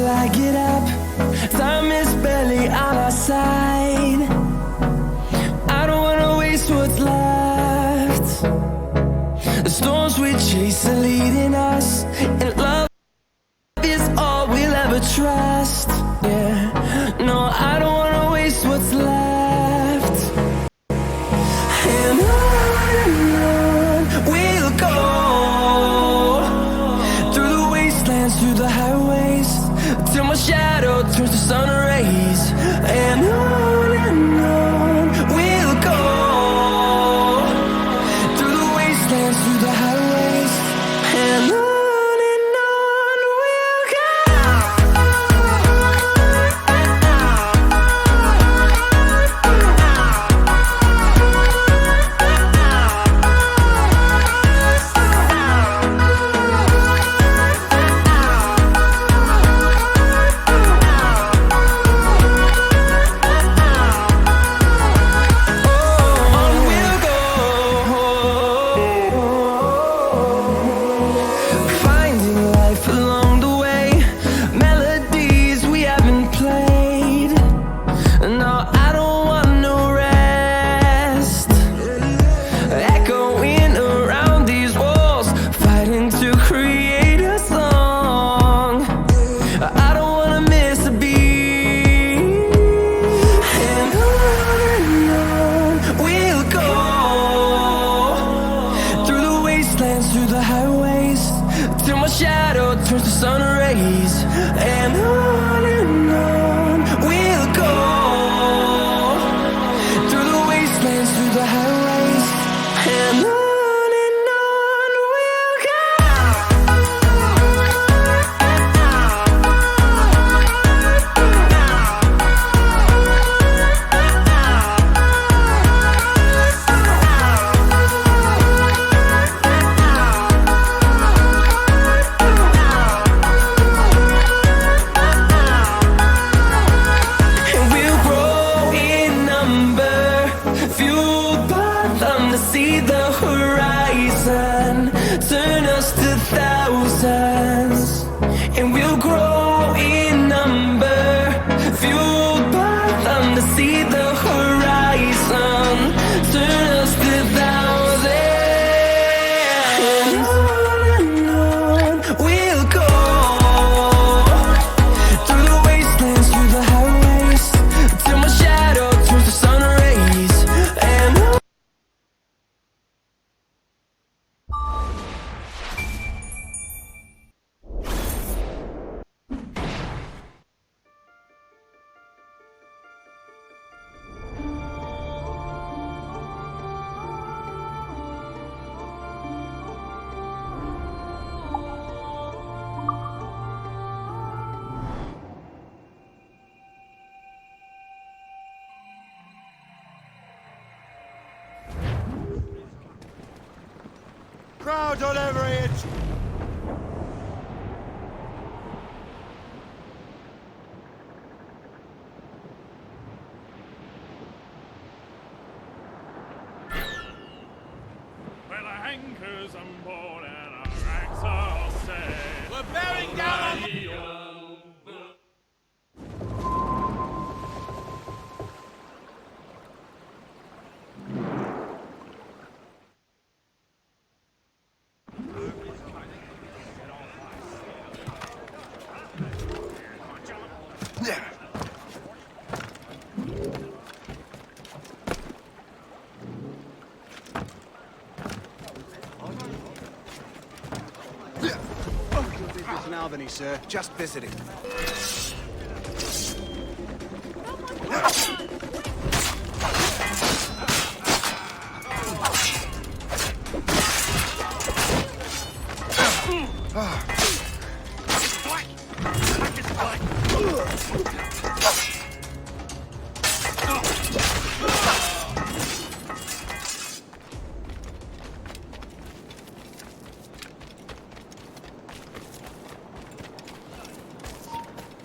I get up. Time is barely on our side. I don't wanna waste what's left. The storms we chase are leading us, and love is all we'll ever trust. Yeah, no, I don't wanna waste what's left. And on we'll go, through the wastelands, through the highways, till my shadow turns to sun rays. And on we'll go, through the wastelands, through the highways, and on. Crowd on every inch. Well, our anchors on board and our racks are all set. We're bearing down on the... Albany, sir. Just visiting.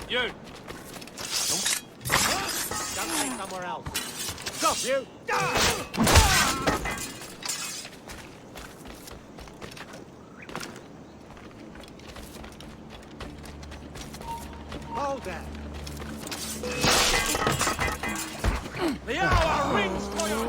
You! Don't take somewhere else. Stop, you! Hold that. The hour rings for your...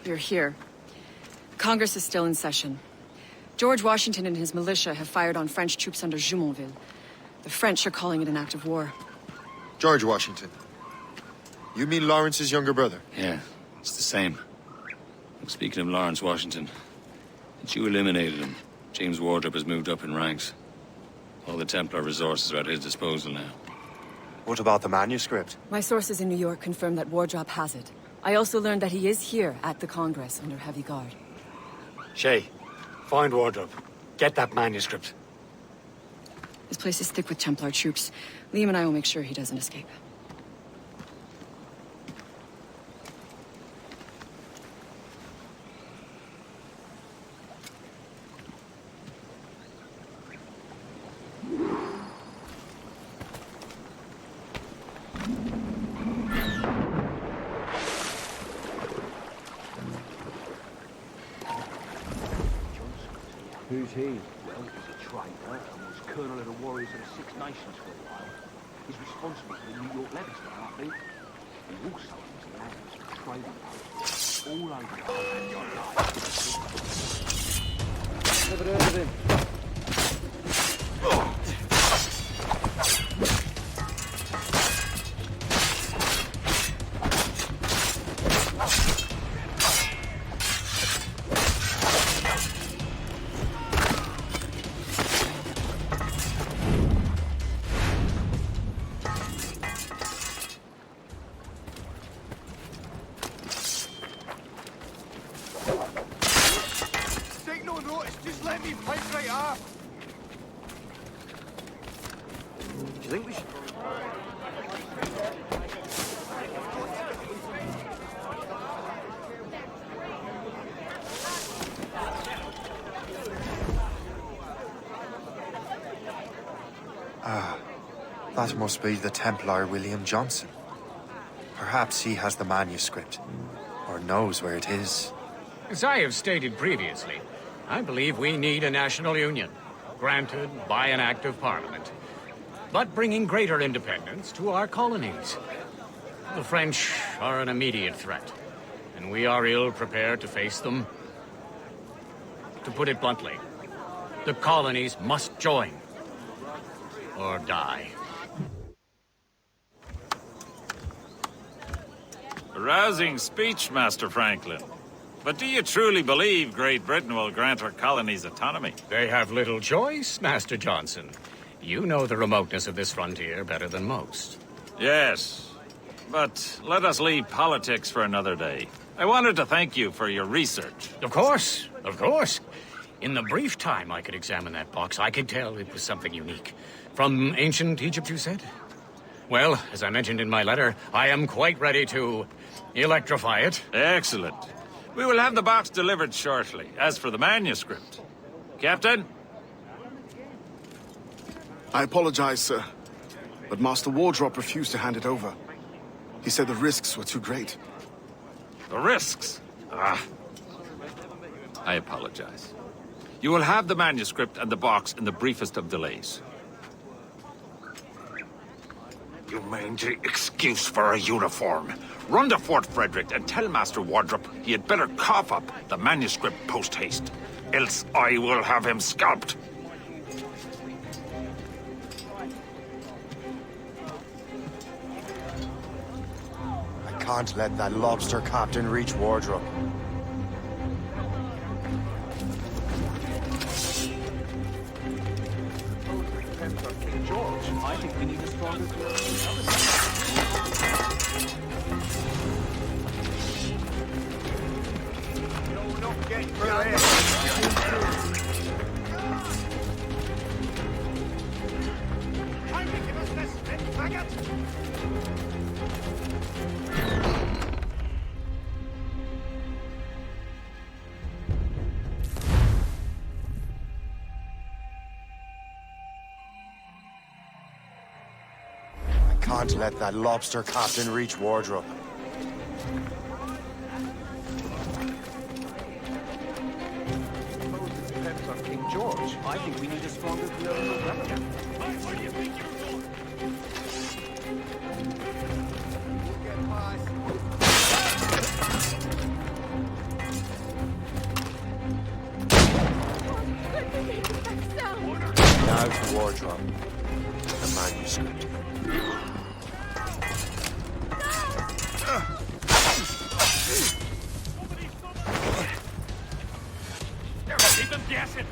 You're here. Congress is still in session. George Washington and his militia have fired on French troops under Jumonville. The French are calling it an act of war. George Washington. You mean Lawrence's younger brother? Yeah, it's the same. Speaking of Lawrence Washington, since you eliminated him, James Wardrop has moved up in ranks. All the Templar resources are at his disposal now. What about the manuscript? My sources in New York confirm that Wardrop has it. I also learned that he is here at the Congress under heavy guard. Shay, find Wardrop. Get that manuscript. This place is thick with Templar troops. Liam and I will make sure he doesn't escape. Who's he? Well, he's a traitor and was colonel of the warriors of the Six Nations for a while. He's responsible for the New York Legacy, I think. He also owns lands and trading posts all over the whole of your life. Never heard of him. Take no notice, just let me pipe right off. Do you think we should... That must be the Templar William Johnson. Perhaps he has the manuscript, or knows where it is. As I have stated previously, I believe we need a national union, granted by an act of parliament, but bringing greater independence to our colonies. The French are an immediate threat, and we are ill prepared to face them. To put it bluntly, the colonies must join, or die. A rousing speech, Master Franklin. But do you truly believe Great Britain will grant her colonies autonomy? They have little choice, Master Johnson. You know the remoteness of this frontier better than most. Yes, but let us leave politics for another day. I wanted to thank you for your research. Of course, of course. In the brief time I could examine that box, I could tell it was something unique. From ancient Egypt, you said? Well, as I mentioned in my letter, I am quite ready to electrify it. Excellent. We will have the box delivered shortly. As for the manuscript... Captain? I apologize, sir, but Master Wardrop refused to hand it over. He said the risks were too great. The risks? Ah. I apologize. You will have the manuscript and the box in the briefest of delays. You mangy excuse for a uniform. Run to Fort Frederick and tell Master Wardrop he had better cough up the manuscript post-haste. Else I will have him scalped. I can't let that lobster captain reach Wardrop. depends on King George. I think we need a stronger girl than the other. You'll not get through here. Kindly give us this, faggot! Can't let that lobster captain reach wardrobe. Suppose it depends on King George. I think we need a stronger girl than the other. Where do you think you're going? Now to wardrobe. The manuscript. Keep them guessing.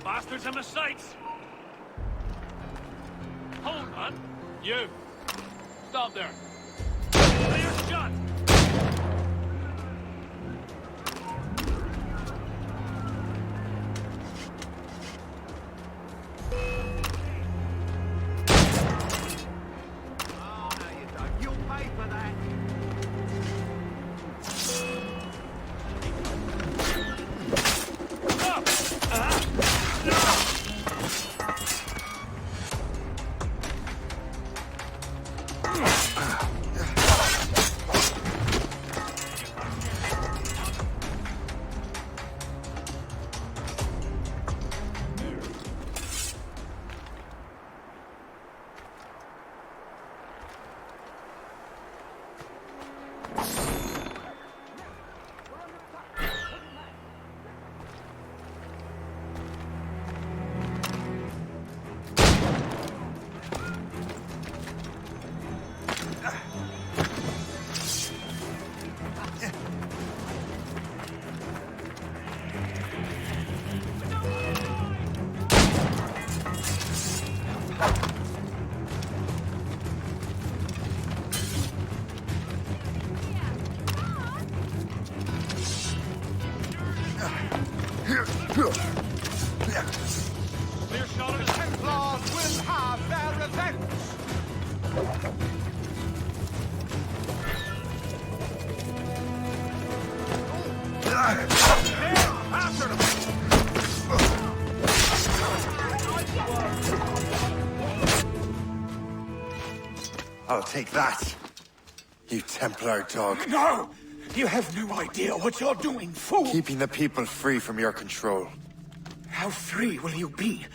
Bastards in the sights! Hold on! You! Stop there! Clear shot! Oh, no you don't. You'll pay for that! I'll take that. You Templar dog. No! You have no idea what you're doing, fool! Keeping the people free from your control. How free will you be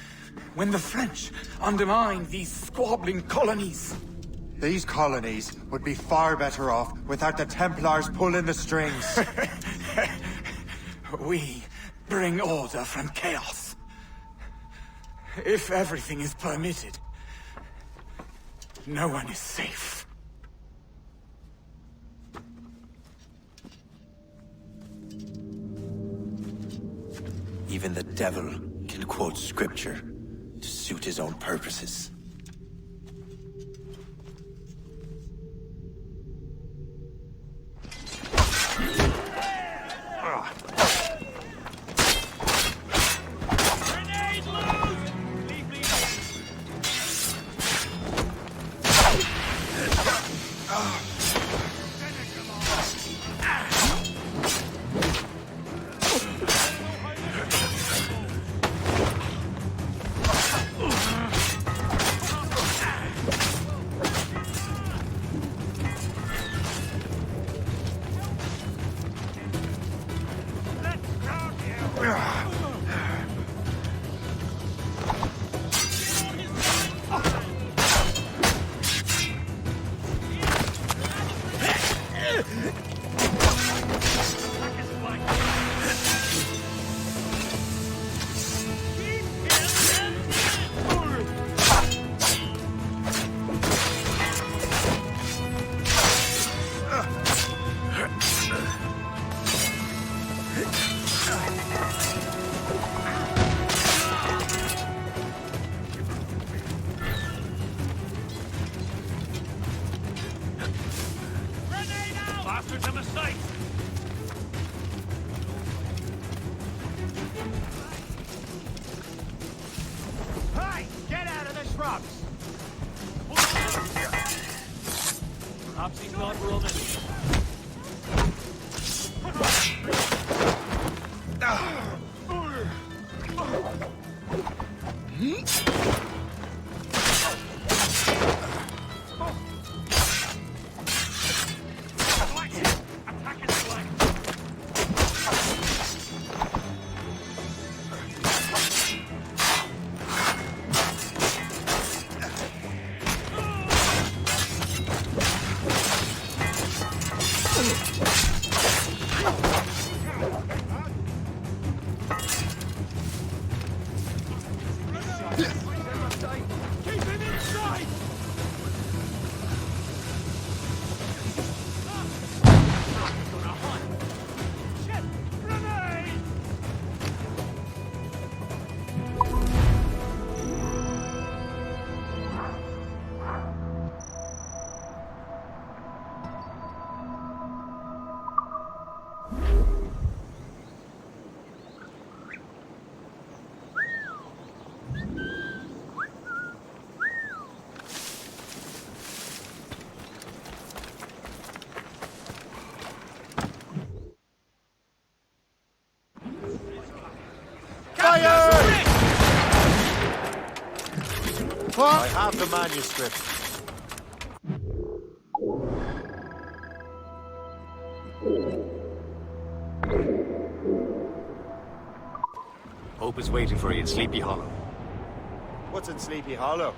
when the French undermine these squabbling colonies? These colonies would be far better off without the Templars pulling the strings. We bring order from chaos. If everything is permitted, no one is safe. Even the devil can quote scripture to suit his own purposes. I have the manuscript. Hope is waiting for you in Sleepy Hollow. What's in Sleepy Hollow?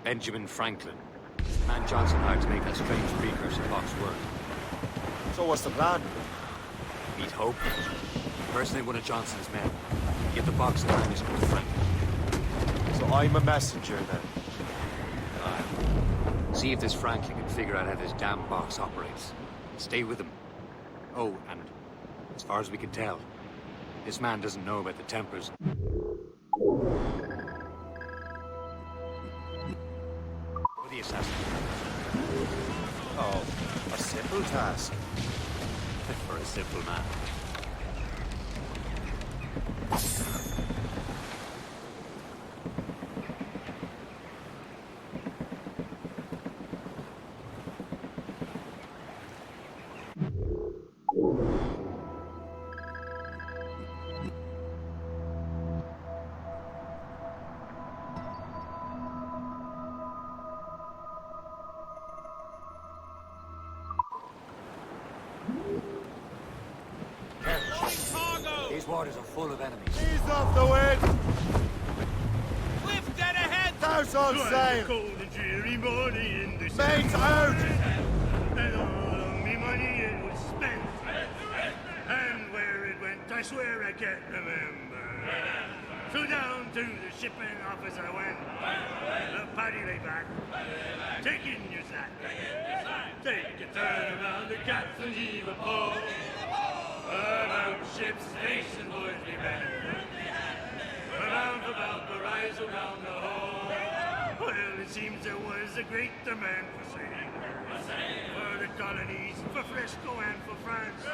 Benjamin Franklin. The man Johnson hired to make that strange precursor box work. So what's the plan? Meet Hope. Impersonate one of Johnson's men. Give the box and manuscript to Franklin. So I'm a messenger then? See if this Franklin can figure out how this damn box operates. Stay with him. Oh, and as far as we can tell, this man doesn't know about the Templars. Or the assassin. Oh, a simple task. For a simple man. These waters are full of enemies. Ease off the wind! Cliff dead ahead! House on sail! Cold and dreary morning in the Mates out! And all of me money it was spent. And where it went, I swear I can't remember. So down to the shipping office I went. The party lay back, taking your sack. Take a turn around the captain's heave a pole. About ship's station, boys, we bend. About the rise around the hole. Well, it seems there was a great demand for sailing. For the colonies, for Frisco and for France.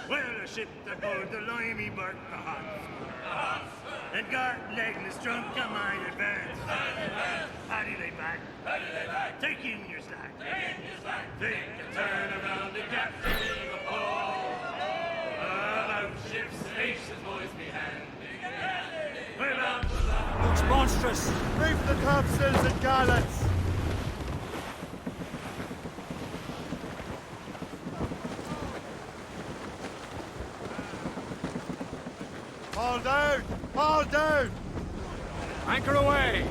Well, a ship that bore the limey bark the Hans. And got legless drunk on my advance. Paddy lay back, taking your slack. Take a turn around the captain, leave a pole. About ship's stations, boys, be handy. Looks monstrous. Reef the topsails and gallants! Haul down! Haul down! Anchor away!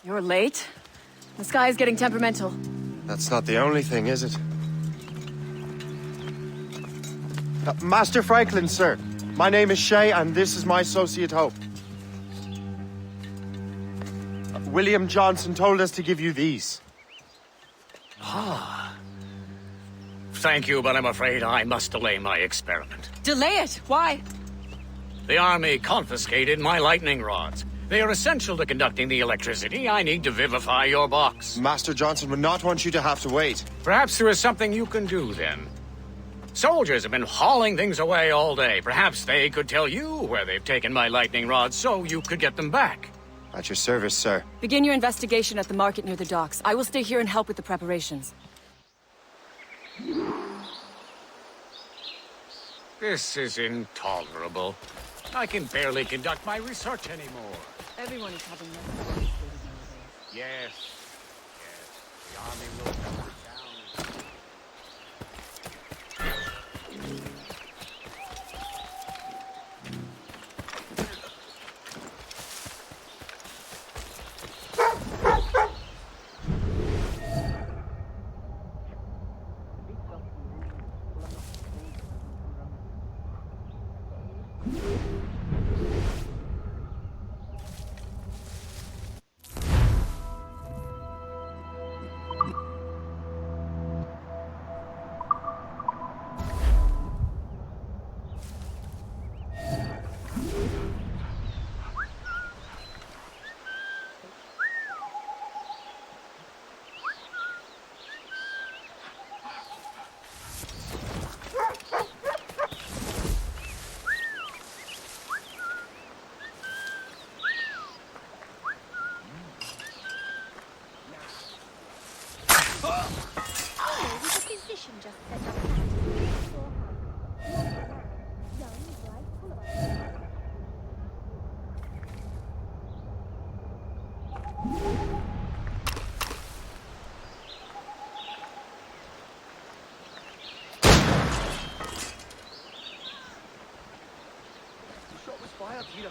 You're late. The sky is getting temperamental. That's not the only thing, is it? Master Franklin, sir. My name is Shay, and this is my associate Hope. William Johnson told us to give you these. Ah. Thank you, but I'm afraid I must delay my experiment. Delay it? Why? The army confiscated my lightning rods. They are essential to conducting the electricity I need to vivify your box. Master Johnson would not want you to have to wait. Perhaps there is something you can do, then. Soldiers have been hauling things away all day. Perhaps they could tell you where they've taken my lightning rods so you could get them back. At your service, sir. Begin your investigation at the market near the docks. I will stay here and help with the preparations. This is intolerable. I can barely conduct my research anymore. Everyone is having less. Yes. The army will come down.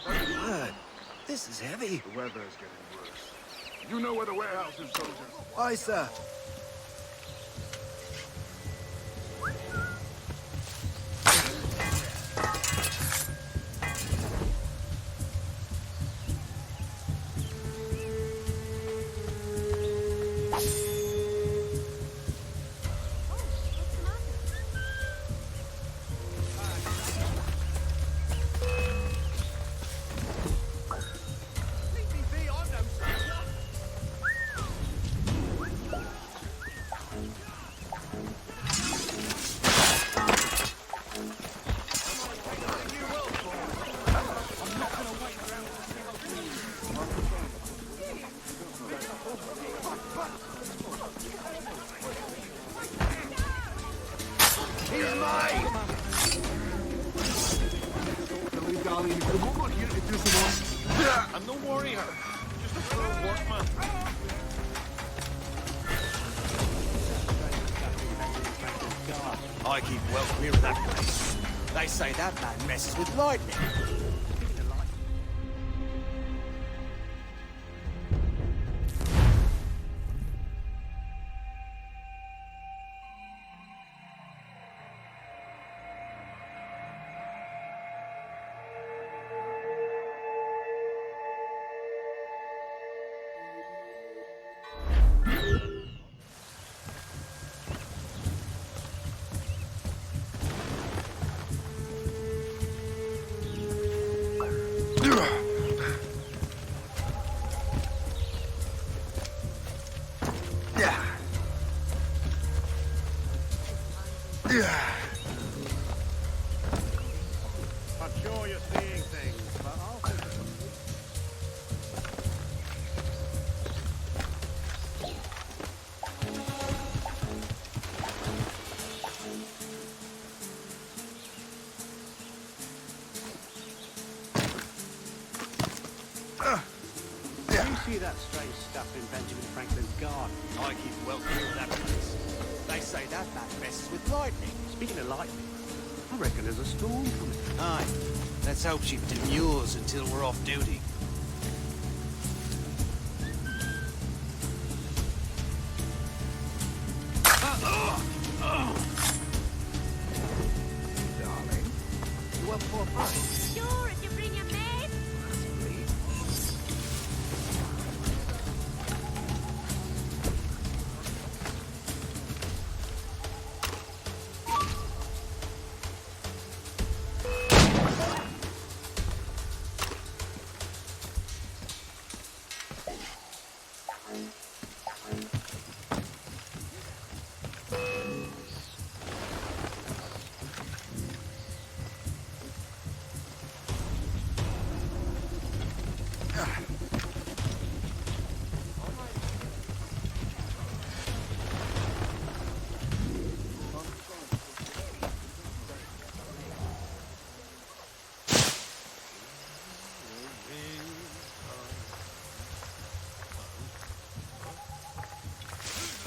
Blood. This is heavy. The weather is getting worse. You know where the warehouse is, soldiers. Why, sir? I keep well clear of that place. They say that man messes with lightning. I'm sure you're seeing things, but I'll think of them. You see that strange stuff in Benjamin Franklin's garden? I keep well clear of that place. They say that man messes with lightning. Speaking of lightning, I reckon there's a storm coming. Aye. Let's hope she demurs until we're off duty. Darling, you up for a fight? Sure, if you bring your maid.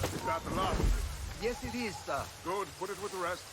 Is that the lot? Yes, it is, sir. Good. Put it with the rest.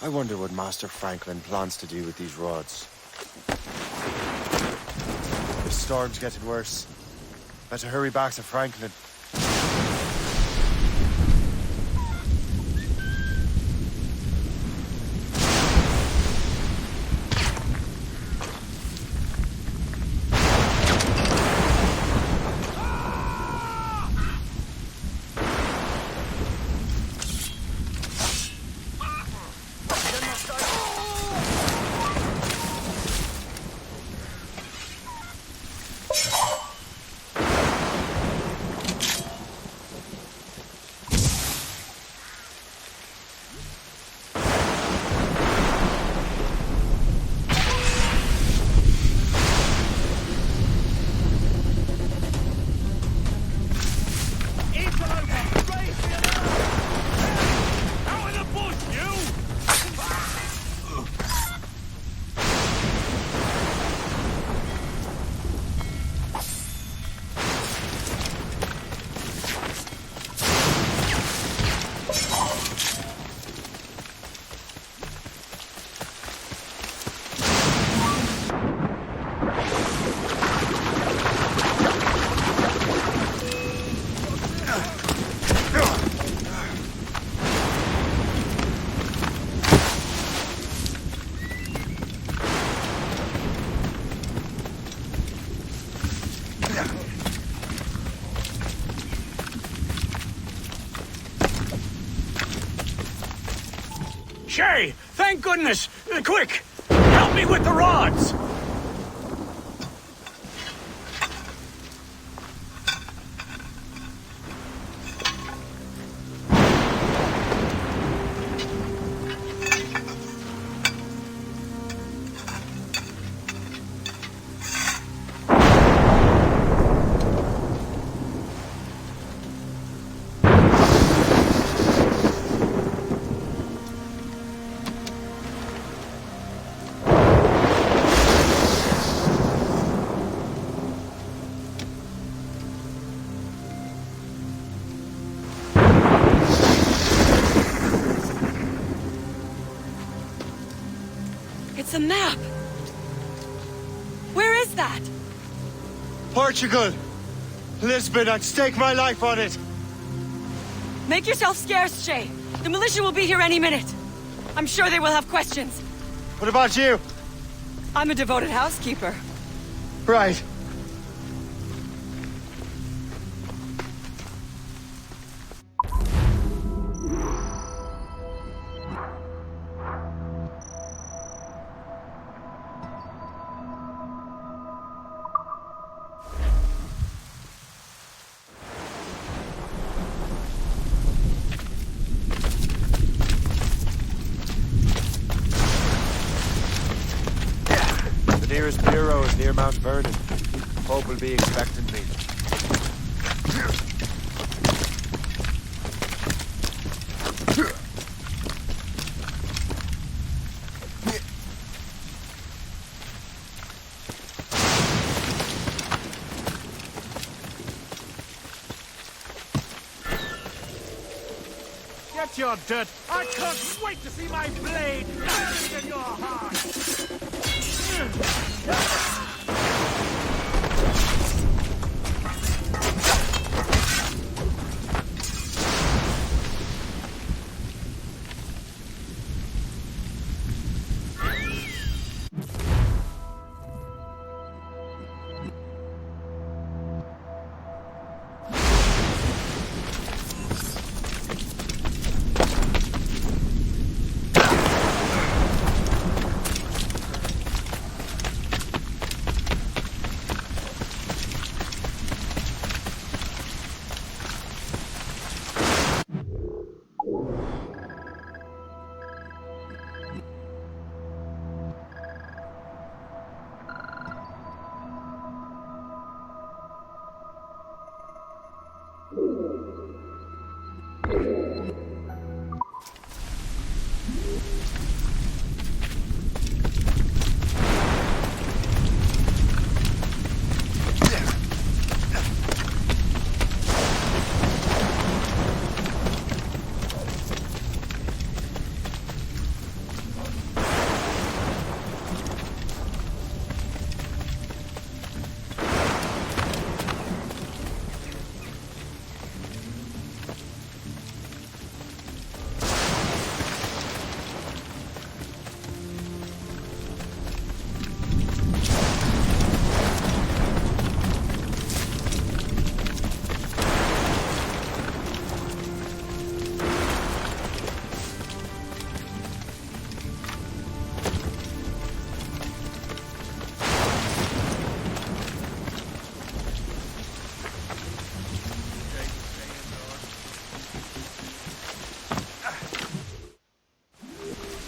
I wonder what Master Franklin plans to do with these rods. The storm's getting worse. Better hurry back to Franklin. Shay, thank goodness! Quick! Help me with the rods! It's a map! Where is that? Portugal! Lisbon, I'd stake my life on it! Make yourself scarce, Shay. The militia will be here any minute. I'm sure they will have questions. What about you? I'm a devoted housekeeper. Right. The nearest bureau is near Mount Vernon. Pope will be expecting me. Get your dirt! I can't wait to see my blade buried in your heart!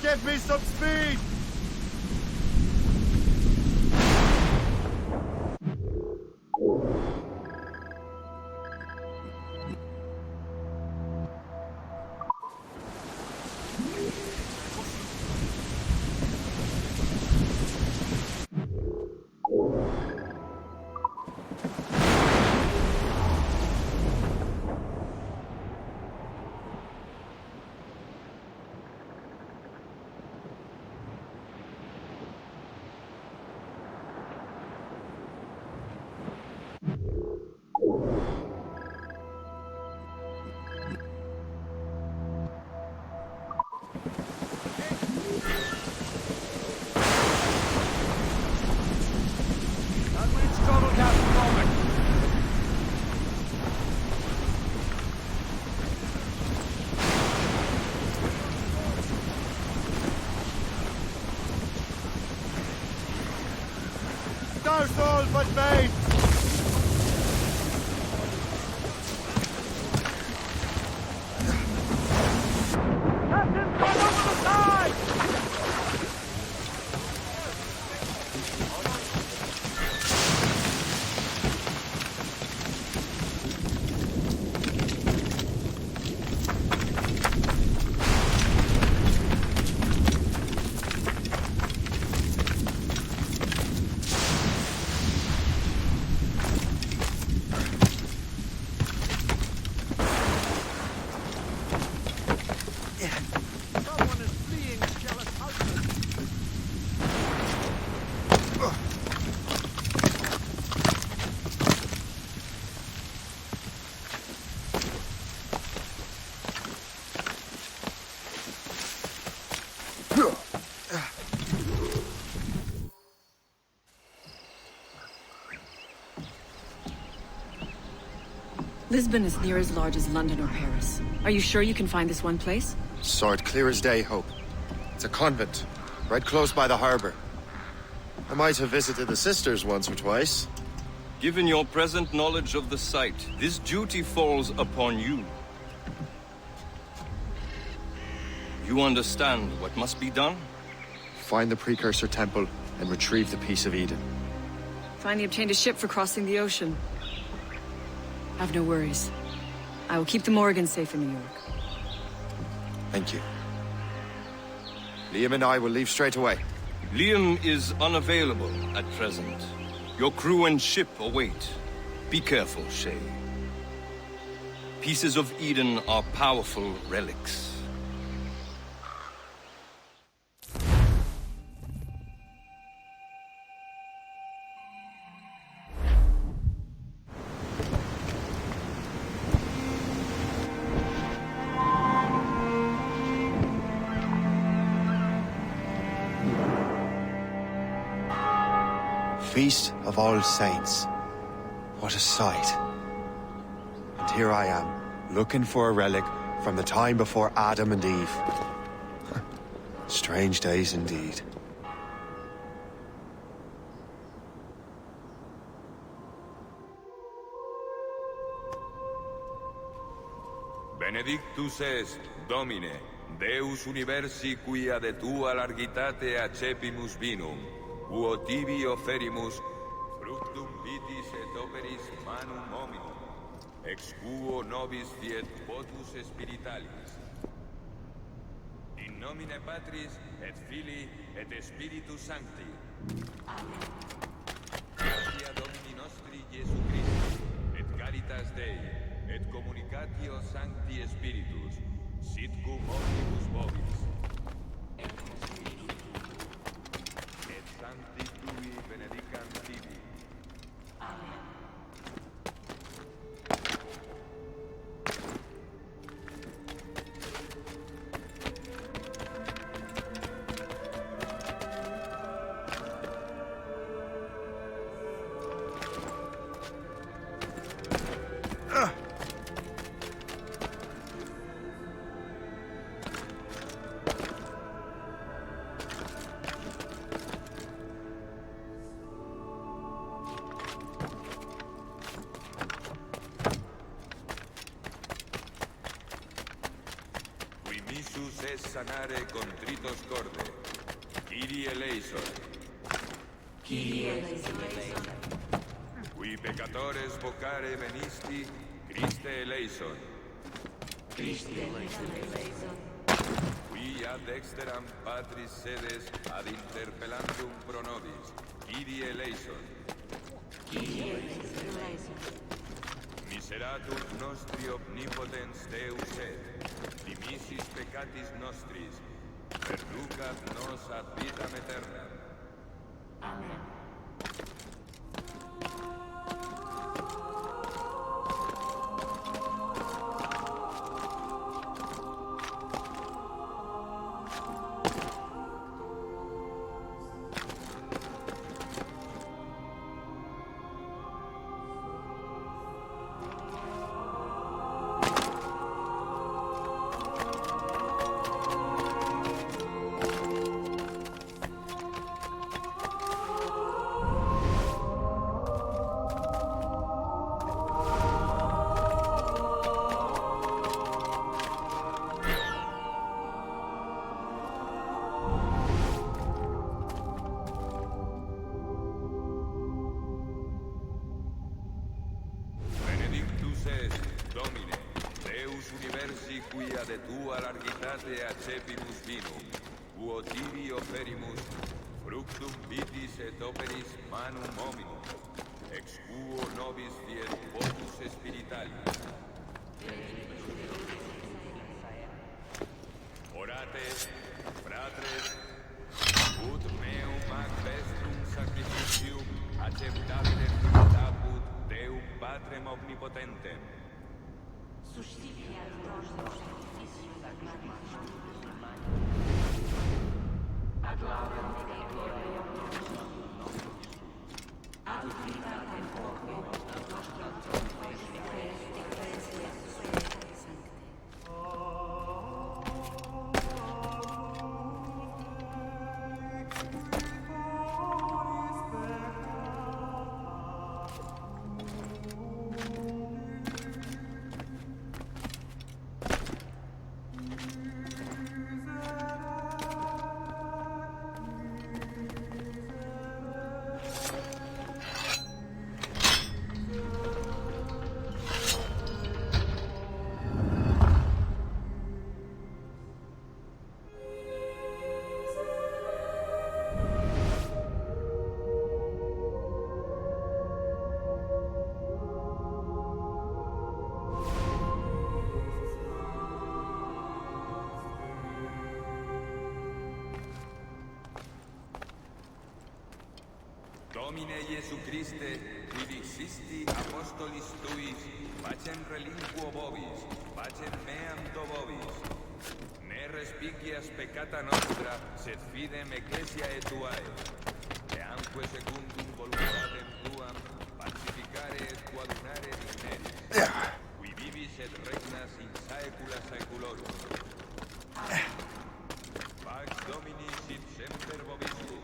Give me some speed! but made! Captain's gone over the side! Lisbon is near as large as London or Paris. Are you sure you can find this one place? Saw it clear as day, Hope. It's a convent, right close by the harbor. I might have visited the sisters once or twice. Given your present knowledge of the site, this duty falls upon you. You understand what must be done? Find the precursor temple and retrieve the Piece of Eden. Finally obtained a ship for crossing the ocean. Have no worries. I will keep the Morgans safe in New York. Thank you. Liam and I will leave straight away. Liam is unavailable at present. Your crew and ship await. Be careful, Shay. Pieces of Eden are powerful relics. Feast of All Saints. What a sight. And here I am, looking for a relic from the time before Adam and Eve. Strange days indeed. Benedictus est, Domine, Deus universi quia de tua largitate accepimus vinum, uo tibi offerimus fructum vitis et operis manum hominum, ex quo nobis fiet votus spiritualis. In nomine Patris et Filii et Spiritus Sancti. Amen. Gratia Domini nostri Iesu Christi, et caritas Dei, et communicatio Sancti Spiritus, sit cum omnibus vobis. Et Sancti Tui benedicant tibi. Amen. Missus es sanare contritos corde. Kyrie eleison. Kyrie eleison. Qui peccatores vocare venisti, Christe eleison. Christe eleison. Qui ad dexteram Patris sedes ad interpellantum pro nobis, Kyrie eleison. Kyrie eleison. Miseratum nostri omnipotens Deus et, dimissis peccatis nostris, perducat nos ad vitam aeternam. Amen. Deus est, Domine, Deus universi quia de tua largitate accepimus vinum, uo tibi offerimus, fructum vitis et operis manum hominum, ex quo nobis fiet votus spiritualis. Orate, fratres, ut meum ac vestrum sacrificium acceptabile apud Deum Patrem Omnipotentem. Suscipiat nos sacrificium ad laudem Dei gloriam nostrum, ad utilitatem quoque nostrum ecclesia sancte. Domine Iesu Christe, qui dixisti apostolis tuis, facem relinquo vobis, facem meam do vobis. Ne respicias peccata nostra, sed fidem ecclesiae tuae. Eamque secundum voluntatem tuam, pacificare et coadunare digneris, qui vivis et regnas in saecula saeculorum. Pax Domini sit semper vobiscum.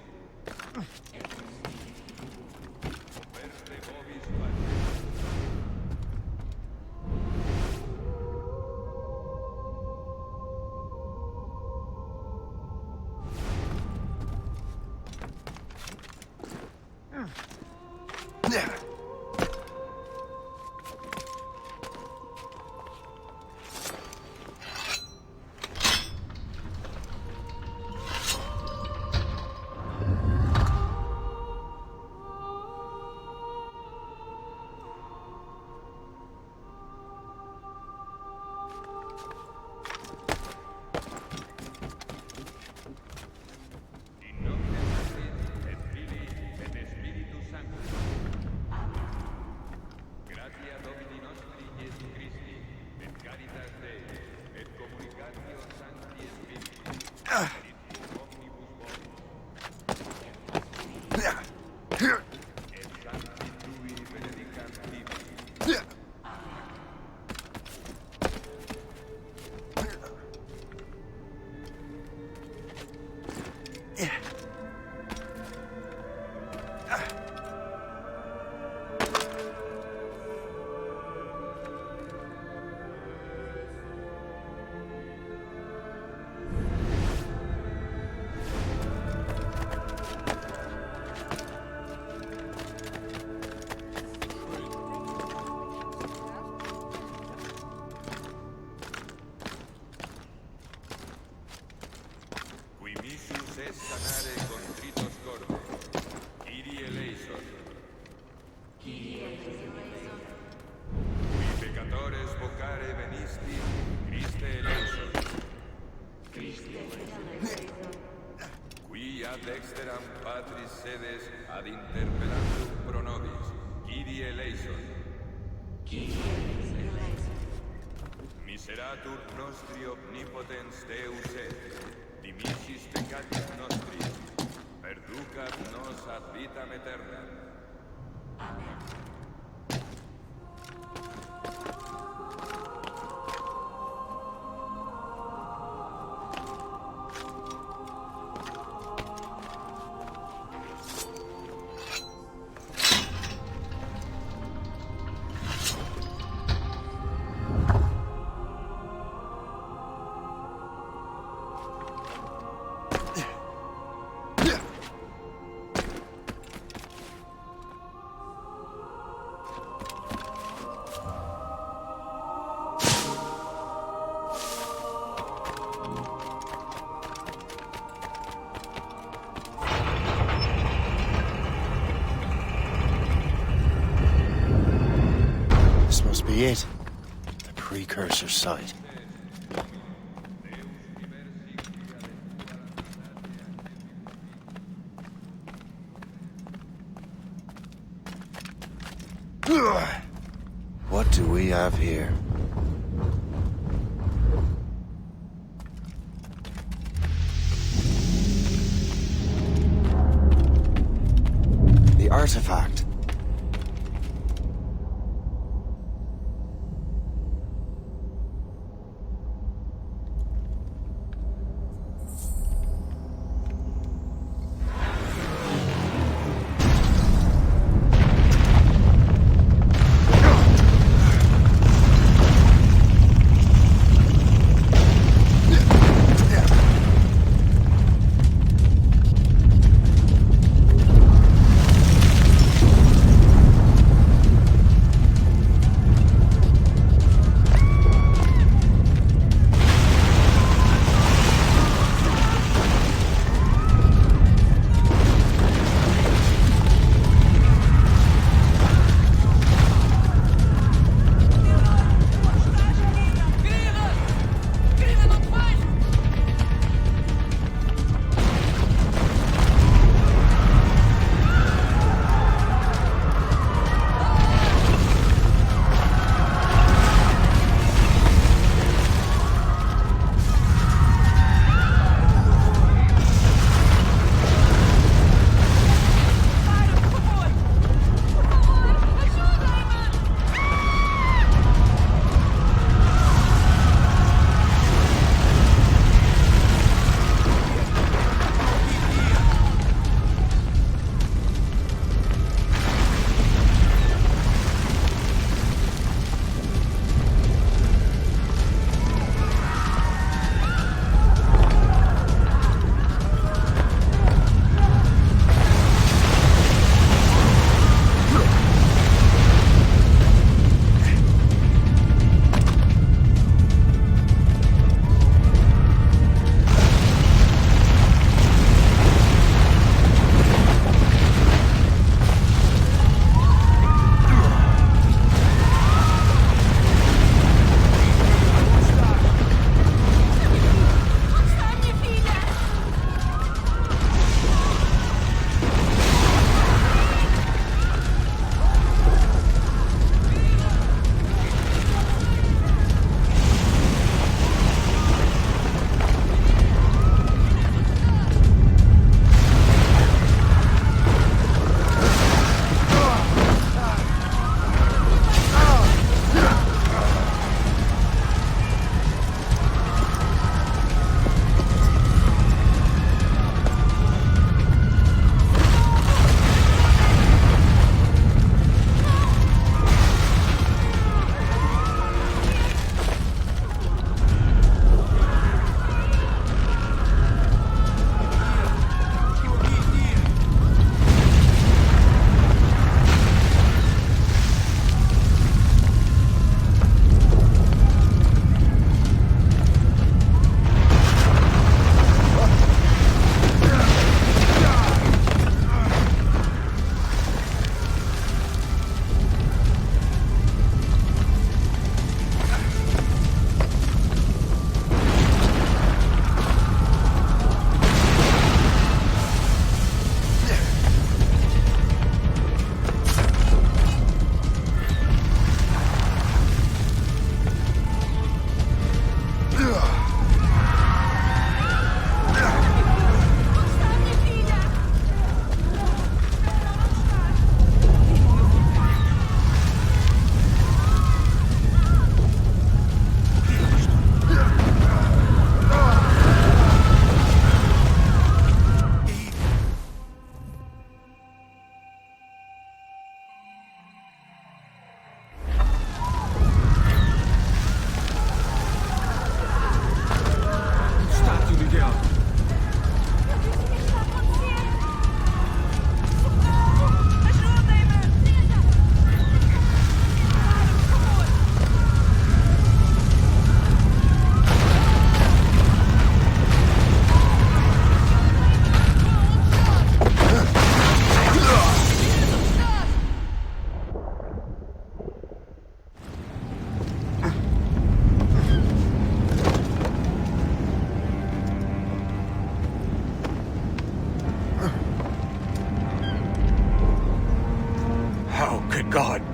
Sanare contritos corde. Kyrie eleison. Kyrie eleison. Qui peccatores vocare venisti, Christe eleison. Christe eleison. Qui ad exteram patris sedes ad interpellandum pro nobis, Kyrie eleison. Kyrie eleison. Miseratur nostri omnipotens Deus et, dimissis peccatis nostris, perducat nos ad vitam aeterna. Amen. must be it. The precursor site. What do we have here? The artifact.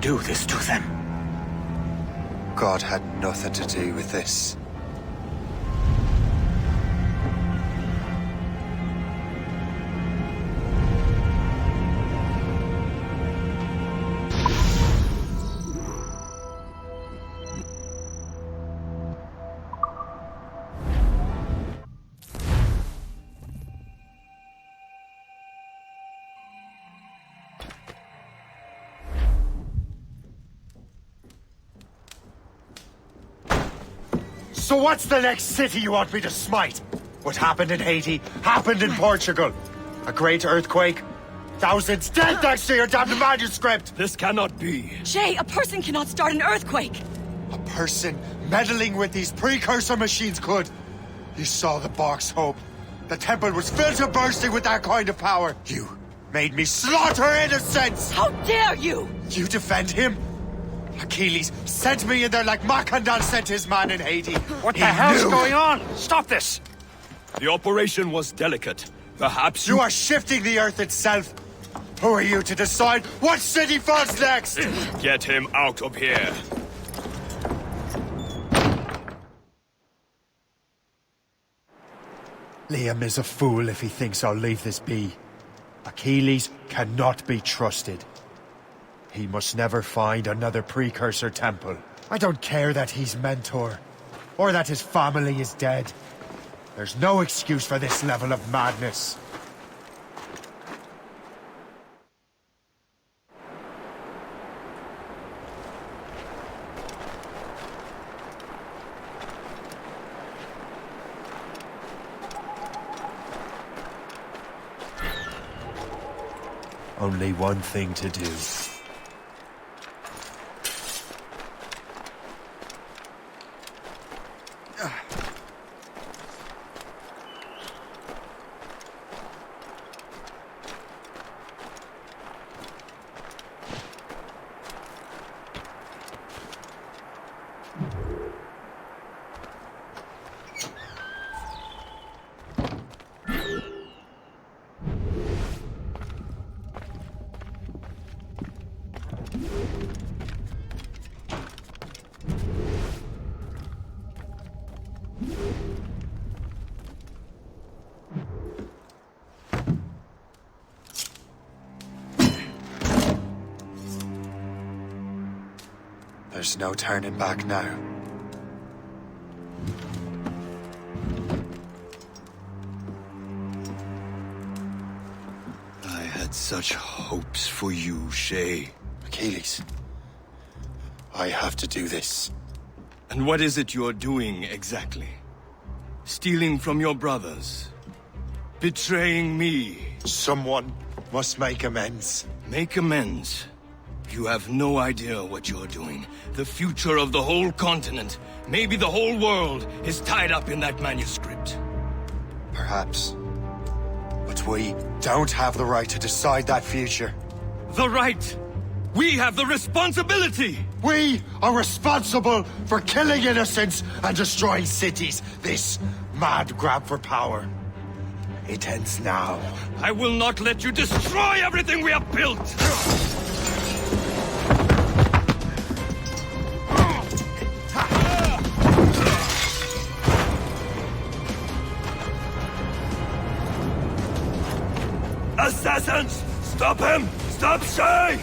do this to them? God had nothing to do with this. So what's the next city you want me to smite? What happened in Haiti happened in Portugal. A great earthquake. Thousands dead thanks to your damned manuscript! This cannot be. Shay, a person cannot start an earthquake! A person meddling with these precursor machines could. You saw the box, Hope. The temple was filled to bursting with that kind of power. You made me slaughter innocents! How dare you! You defend him? Achilles sent me in there like Macandal sent his man in Haiti. What the hell's going on? Stop this! The operation was delicate. Perhaps You are shifting the earth itself. Who are you to decide what city falls next? Get him out of here. Liam is a fool if he thinks I'll leave this be. Achilles cannot be trusted. He must never find another precursor temple. I don't care that he's mentor, or that his family is dead. There's no excuse for this level of madness. Only one thing to do. There's no turning back now. I had such hopes for you, Shay. Achilles, I have to do this. And what is it you're doing exactly? Stealing from your brothers? Betraying me? Someone must make amends. Make amends? You have no idea what you're doing. The future of the whole continent, maybe the whole world, is tied up in that manuscript. Perhaps. But we don't have the right to decide that future. The right! We have the responsibility! We are responsible for killing innocents and destroying cities. This mad grab for power. It ends now. I will not let you destroy everything we have built! Assassins! Stop him! Stop Shay!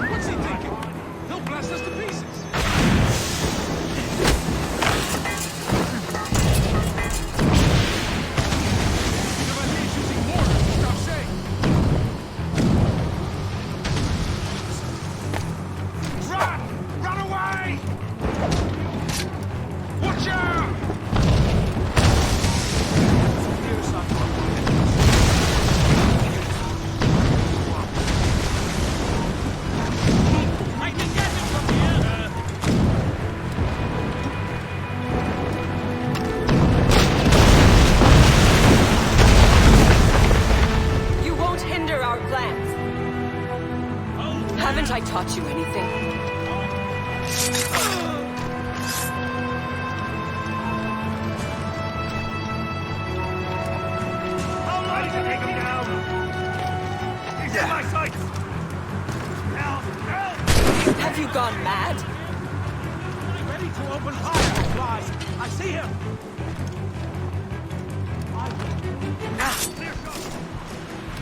What's he thinking? He'll blast us to pieces. Using mortars to stop Shay. gone mad? Ready to open fire, flies. I see him.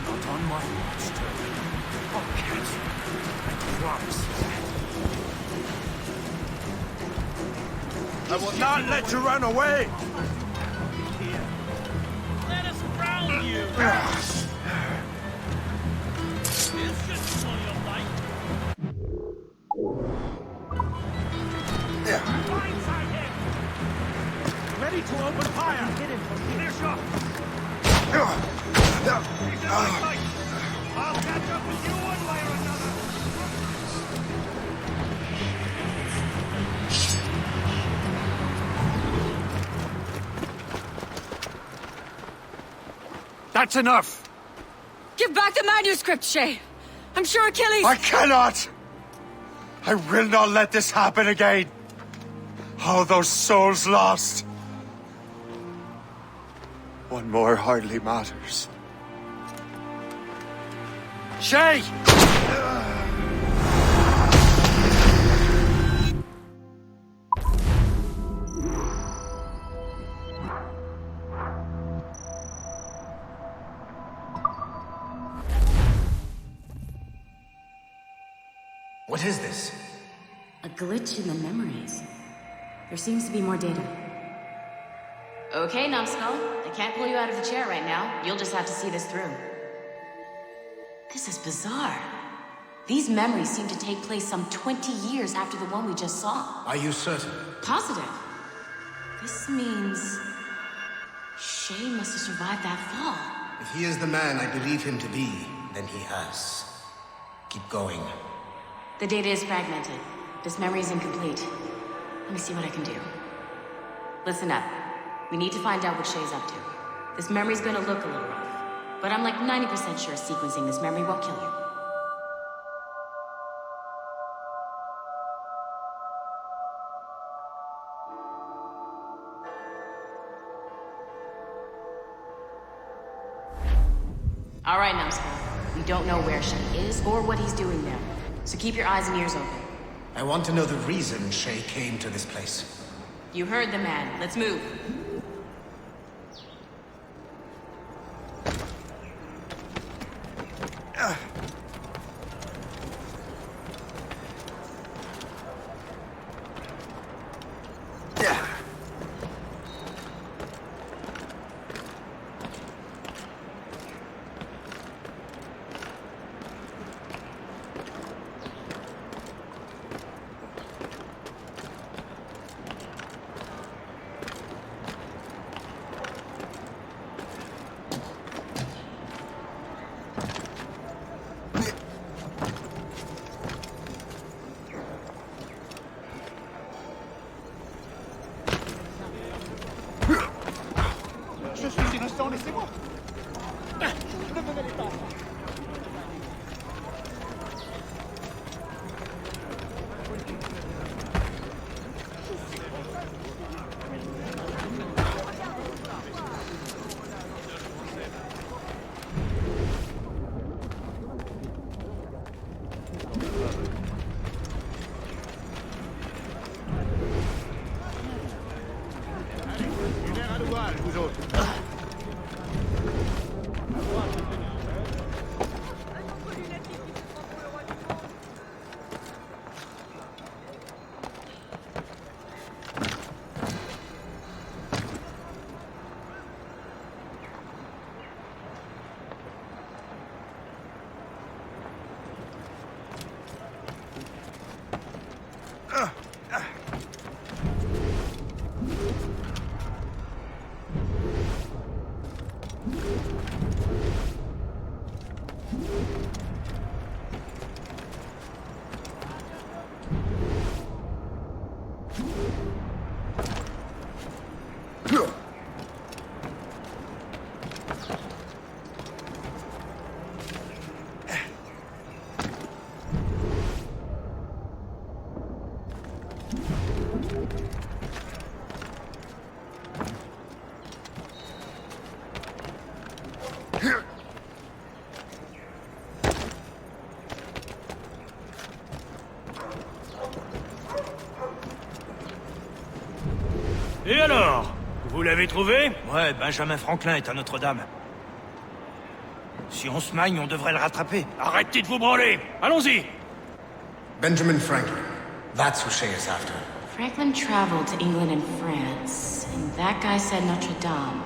Not on my watch, Turtle. I'll catch you. I promise you that. I will not let you run away. Let us ground you. This should slow your life. Blindside him. Ready to open fire. Hit him. Clear shot. He's in my sight. I'll catch up with you one way or another. That's enough! Give back the manuscript, Shay! I'm sure Achilles... I cannot! I will not let this happen again! All those souls lost! One more hardly matters. Shay! What is this? A glitch in the memories. There seems to be more data. Okay, Numbskull. I can't pull you out of the chair right now. You'll just have to see this through. This is bizarre. These memories seem to take place some 20 years after the one we just saw. Are you certain? Positive. This means... Shay must have survived that fall. If he is the man I believe him to be, then he has. Keep going. The data is fragmented. This memory is incomplete. Let me see what I can do. Listen up. We need to find out what Shay's up to. This memory's gonna look a little rough, but I'm like 90% sure sequencing this memory won't kill you. All right, Numbskull. We don't know where Shay is or what he's doing there, so keep your eyes and ears open. I want to know the reason Shay came to this place. You heard the man. Let's move. Je suis innocent, laissez-moi. Ne me mêlez pas. Vous autres. Et alors? Vous l'avez trouvé? Ouais, Benjamin Franklin est à Notre-Dame. Si on se magne, on devrait le rattraper. Arrêtez de vous branler! Allons-y! Benjamin Franklin. That's who Shay is after. Franklin traveled to England and France, and that guy said Notre Dame.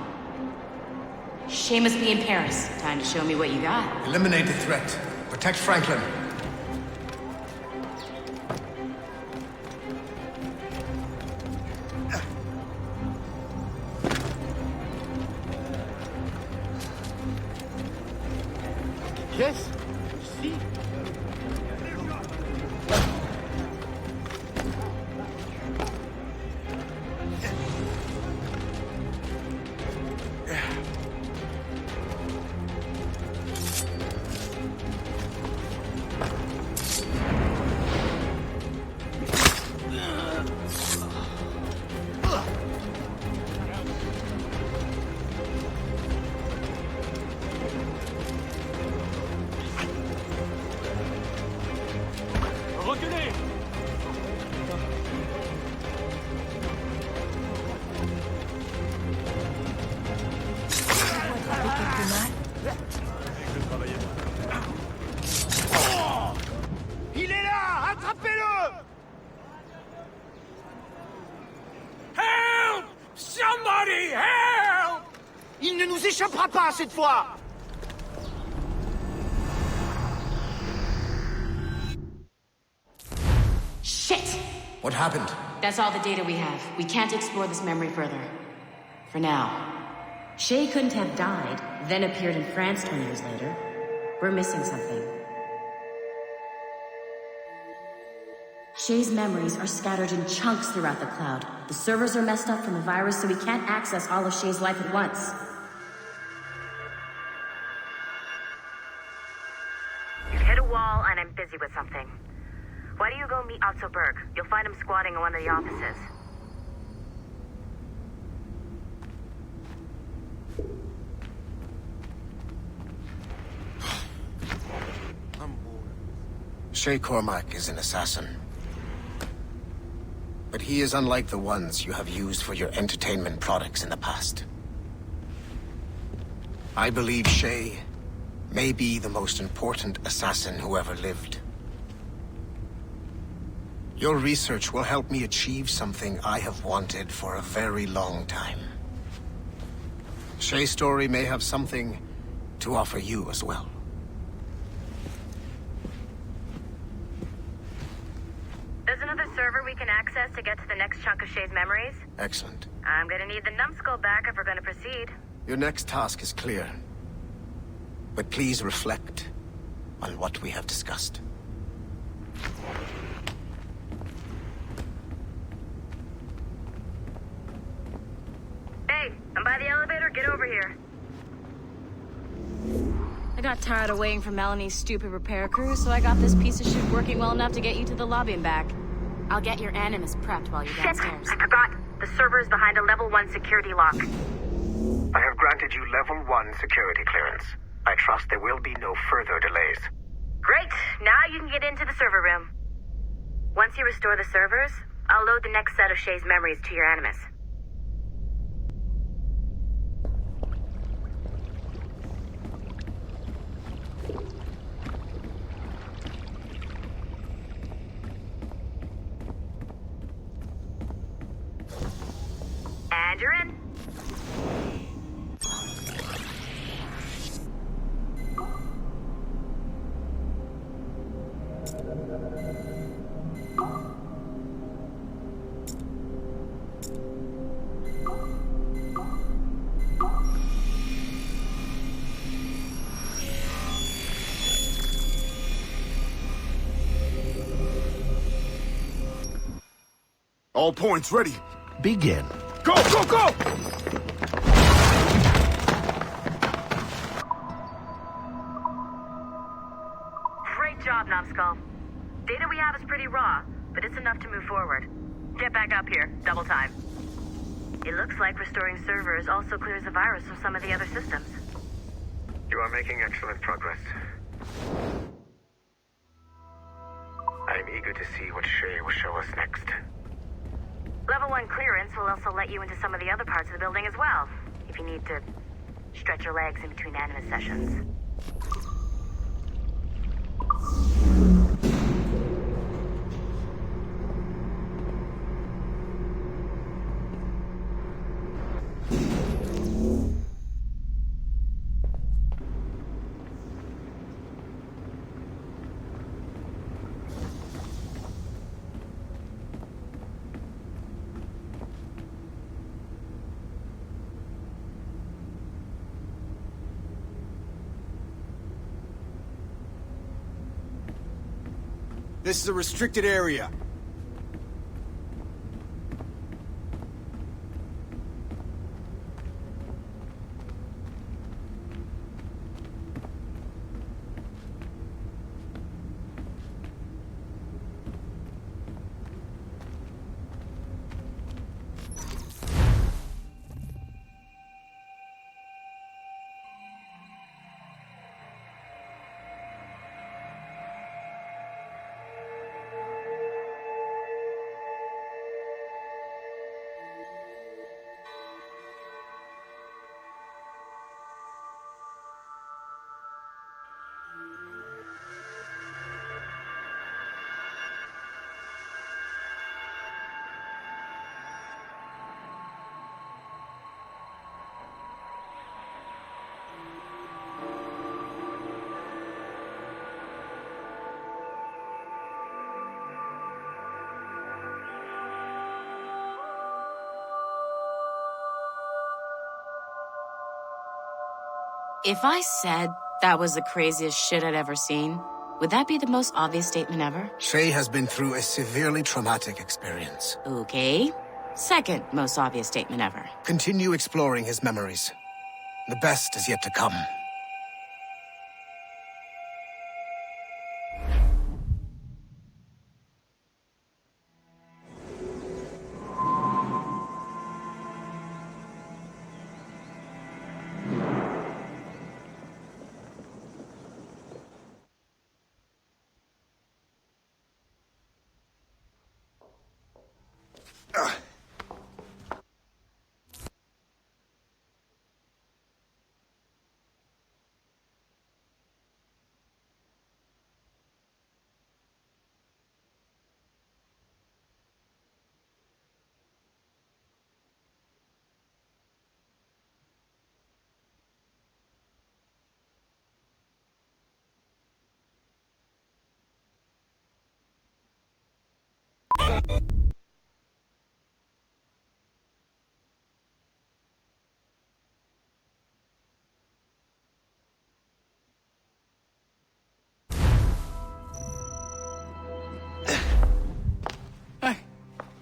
Shay must be in Paris. Time to show me what you got. Eliminate the threat. Protect Franklin. Yes, see? Reculez! Il est là! Attrapez-le! Help! Somebody help! Il ne nous échappera pas cette fois! Shit! What happened? That's all the data we have. We can't explore this memory further. For now. Shay couldn't have died, then appeared in France 20 years later. We're missing something. Shay's memories are scattered in chunks throughout the cloud. The servers are messed up from the virus, so we can't access all of Shay's life at once. You've hit a wall, and I'm busy with something. Why do you go meet Otto Berg? You'll find him squatting in one of the offices. Shay Cormac is an assassin. But he is unlike the ones you have used for your entertainment products in the past. I believe Shay may be the most important assassin who ever lived. Your research will help me achieve something I have wanted for a very long time. Shay's story may have something to offer you as well. There's another server we can access to get to the next chunk of Shay's memories. Excellent. I'm gonna need the numbskull back if we're gonna proceed. Your next task is clear. But please reflect on what we have discussed. Hey, I'm by the elevator. Get over here. I got tired of waiting for Melanie's stupid repair crew, so I got this piece of shit working well enough to get you to the lobby and back. I'll get your Animus prepped while you're downstairs. I forgot. The server is behind a level 1 security lock. I have granted you level 1 security clearance. I trust there will be no further delays. Great. Now you can get into the server room. Once you restore the servers, I'll load the next set of Shay's memories to your Animus. And you're in. All points ready. Begin. Go, go, go! Great job, Numbskull. Data we have is pretty raw, but it's enough to move forward. Get back up here. Double time. It looks like restoring servers also clears the virus from some of the other systems. You are making excellent progress. I am eager to see what Shay will show us next. Level 1 clearance will also let you into some of the other parts of the building as well, if you need to stretch your legs in between animus sessions. This is a restricted area. If I said that was the craziest shit I'd ever seen, would that be the most obvious statement ever? Shay has been through a severely traumatic experience. Okay. Second most obvious statement ever. Continue exploring his memories. The best is yet to come.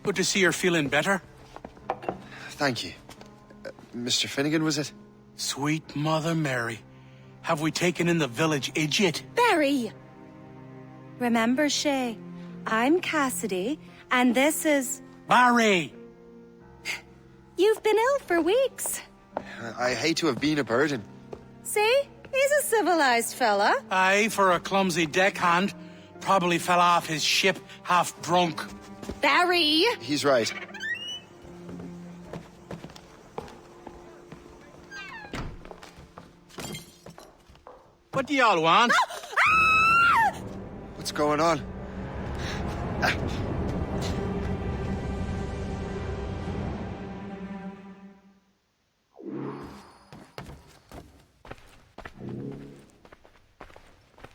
Good to see you're feeling better. Thank you. Mr. Finnegan, was it? Sweet Mother Mary. Have we taken in the village idiot? Barry! Remember, Shay, I'm Cassidy, and this is... Barry! You've been ill for weeks. I hate to have been a burden. See? He's a civilized fella. Aye, for a clumsy deckhand. Probably fell off his ship half drunk. Barry! He's right. What do y'all want? What's going on?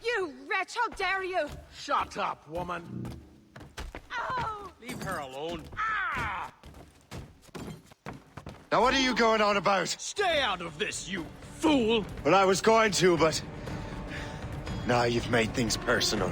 You wretch, how dare you! Shut up, woman. Oh! Leave her alone. Now what are you going on about? Stay out of this, you fool! Well, I was going to, but... Now you've made things personal.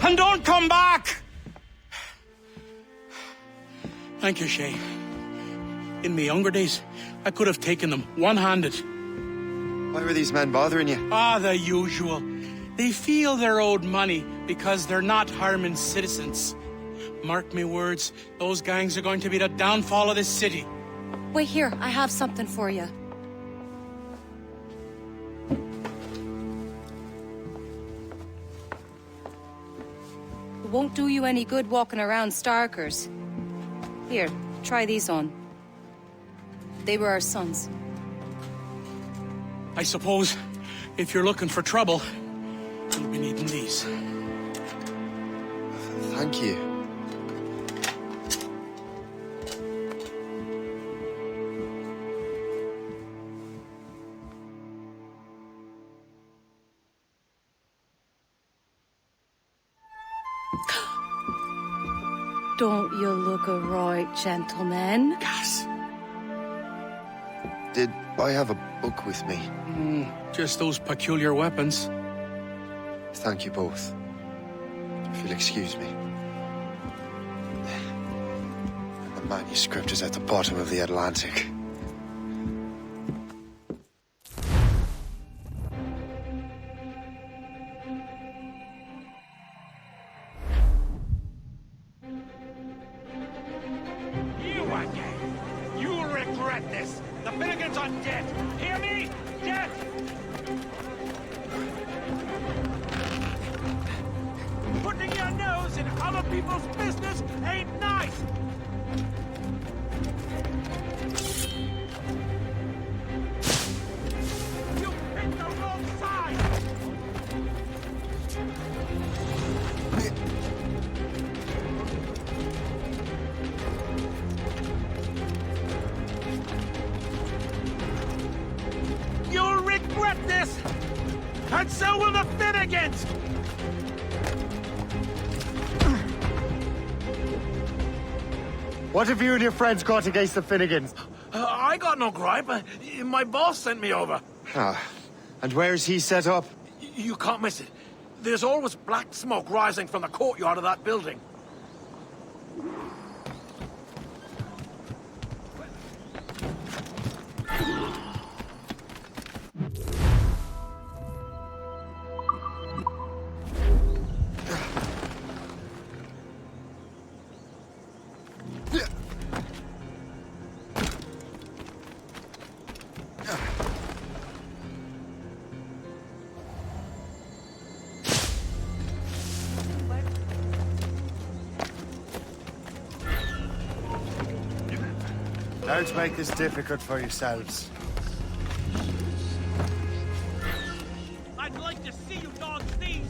And don't come back! Thank you, Shay. In my younger days, I could have taken them one-handed. Why were these men bothering you? The usual. They feel they're owed money because they're not harming citizens. Mark me words, those gangs are going to be the downfall of this city. Wait here, I have something for you. It won't do you any good walking around Starkers. Here, try these on. They were our sons. I suppose, if you're looking for trouble, you'll be needing these. Thank you. Don't you look a right gentleman? Gas. Did I have a book with me? Just those peculiar weapons. Thank you both. If you'll excuse me. The manuscript is at the bottom of the Atlantic. You again! You'll regret this! The Finnegans are dead! Hear me? Dead! Putting your nose in other people's business ain't nice! You picked the wrong side! You'll regret this! And so will the Finnegans! What have you and your friends got against the Finnegans? I got no gripe. My boss sent me over. Ah, and where's he set up? You can't miss it. There's always black smoke rising from the courtyard of that building. Don't make this difficult for yourselves. I'd like to see you dogs sneeze.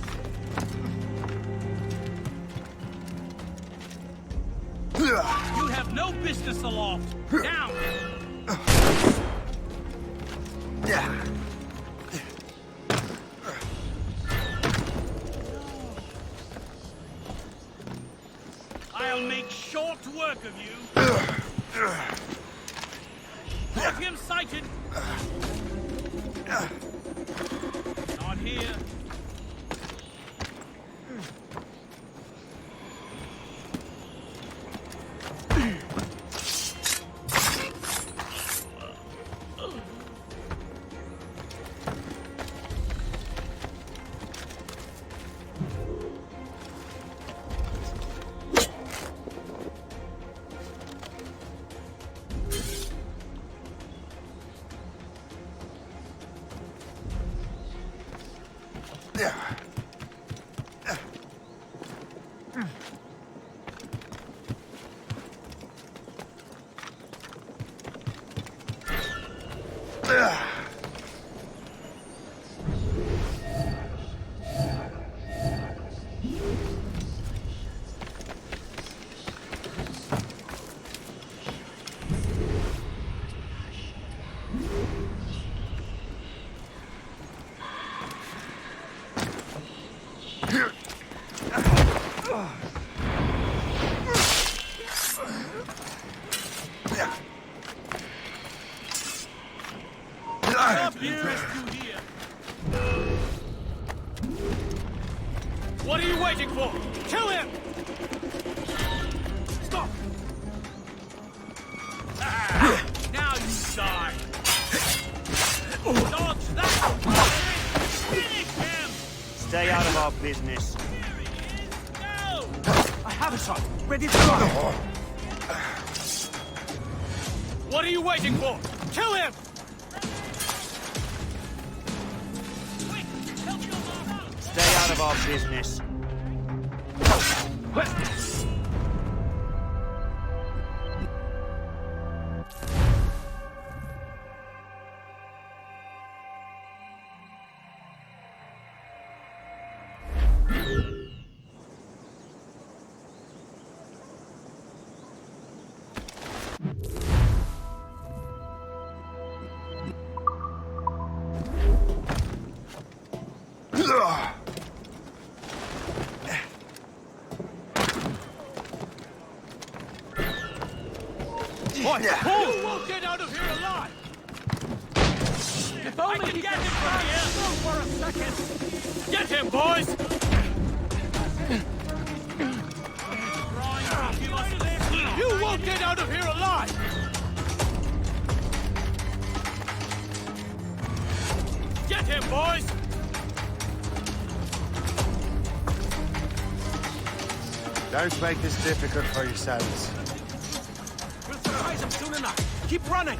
You have no business aloft. Down. I'll make short work of you. Have him sighted. Not here. What are you waiting for? Kill him! Stop! Ah, now you die! Dodge that! Finish him! Stay out of our business. No! I have assault! Ready to go! What are you waiting for? Kill him! Stay out of our business. Boy, you won't get out of here alive! If only I can get him from here! For a second! Get him, boys! You won't get out of here alive! Get him, boys! Don't make this difficult for yourselves. We'll surprise him soon enough. Keep running.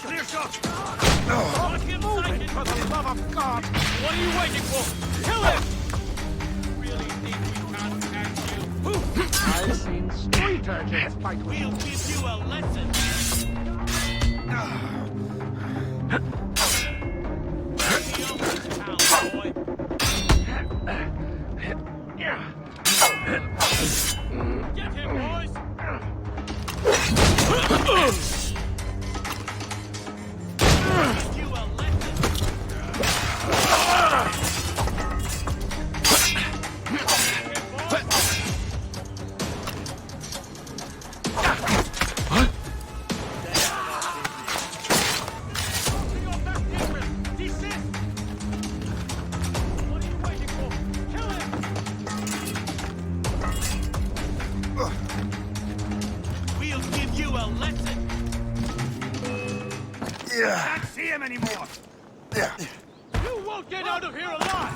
Clear shot. Don't get Moving, for the love of God. What are you waiting for? Kill him! Really think we can't catch you? I've seen street urchins fight with We'll give you a lesson. Get him, boys! You a We'll give you a lesson. Can't see him anymore. You won't get out of here alive.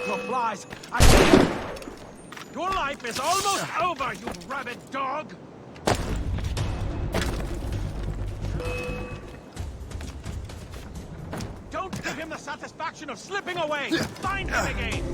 Your flies. Your life is almost over, you rabid dog. Don't give him the satisfaction of slipping away. Find him again.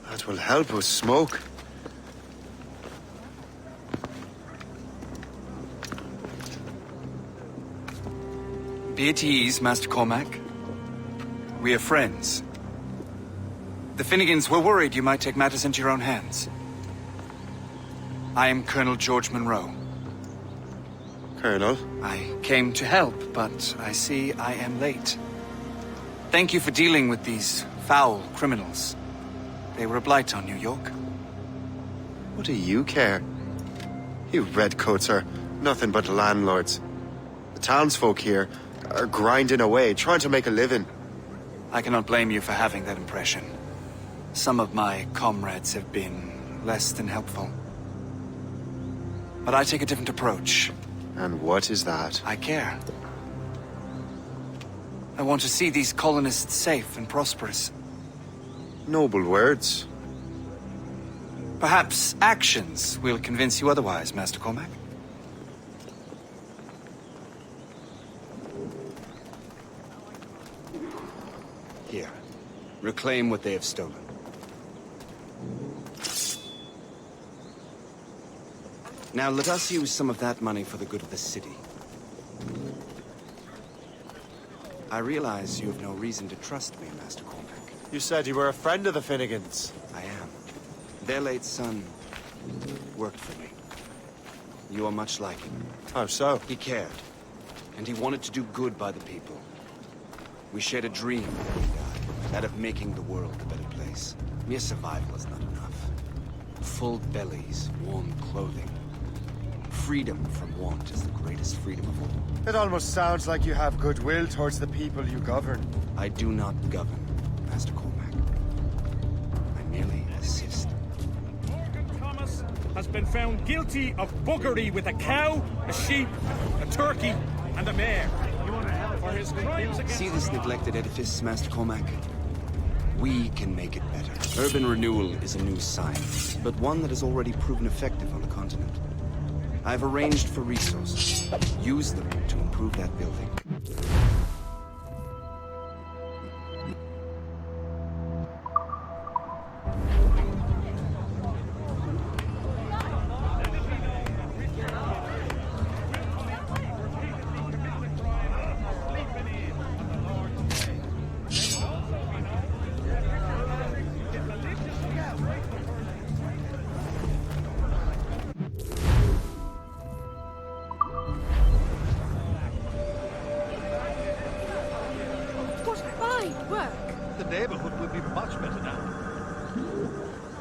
That will help with smoke. Be at ease, Master Cormac. We are friends. The Finnegans were worried you might take matters into your own hands. I am Colonel George Monroe. Colonel? I came to help, but I see I am late. Thank you for dealing with these foul criminals. They were a blight on New York. What do you care? You redcoats are nothing but landlords. The townsfolk here are grinding away, trying to make a living. I cannot blame you for having that impression. Some of my comrades have been less than helpful. But I take a different approach. And what is that? I care. I want to see these colonists safe and prosperous. Noble words. Perhaps actions will convince you otherwise, Master Cormac. Here. Reclaim what they have stolen. Now let us use some of that money for the good of the city. I realize you have no reason to trust me, Master Cormac. You said you were a friend of the Finnegans. I am. Their late son worked for me. You are much like him. How so? He cared, and he wanted to do good by the people. We shared a dream, he and I, that of making the world a better place. Mere survival is not enough. Full bellies, warm clothing. Freedom from want is the greatest freedom of all. It almost sounds like you have goodwill towards the people you govern. I do not govern, Master Cormac. I merely assist. Morgan Thomas has been found guilty of buggery with a cow, a sheep, a turkey, and a mare. For his crimes against See this neglected edifice, Master Cormac? We can make it better. Urban renewal is a new science, but one that has already proven effective on the continent. I've arranged for resources. Use them to improve that building.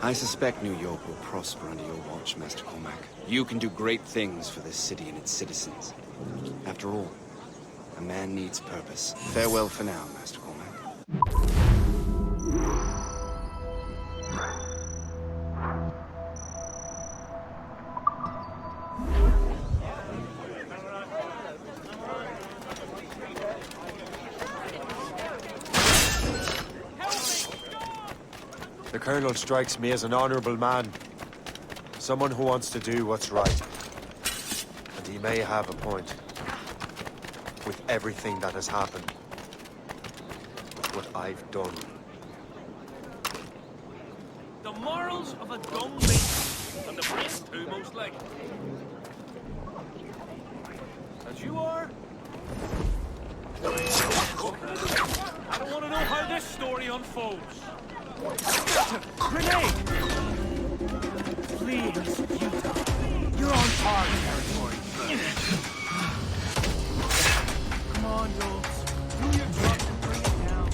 I suspect New York will prosper under your watch, Master Cormac. You can do great things for this city and its citizens. After all, a man needs purpose. Farewell for now, Master Cormac. The Colonel strikes me as an honorable man. Someone who wants to do what's right. And he may have a point. With everything that has happened. With what I've done. the morals of a dumb beast, and the brains too, most likely. As you are. I don't want to know how this story unfolds. Grenade! Please, Utah. You're on our territory. Come on, Yoles. Do your job and bring it down.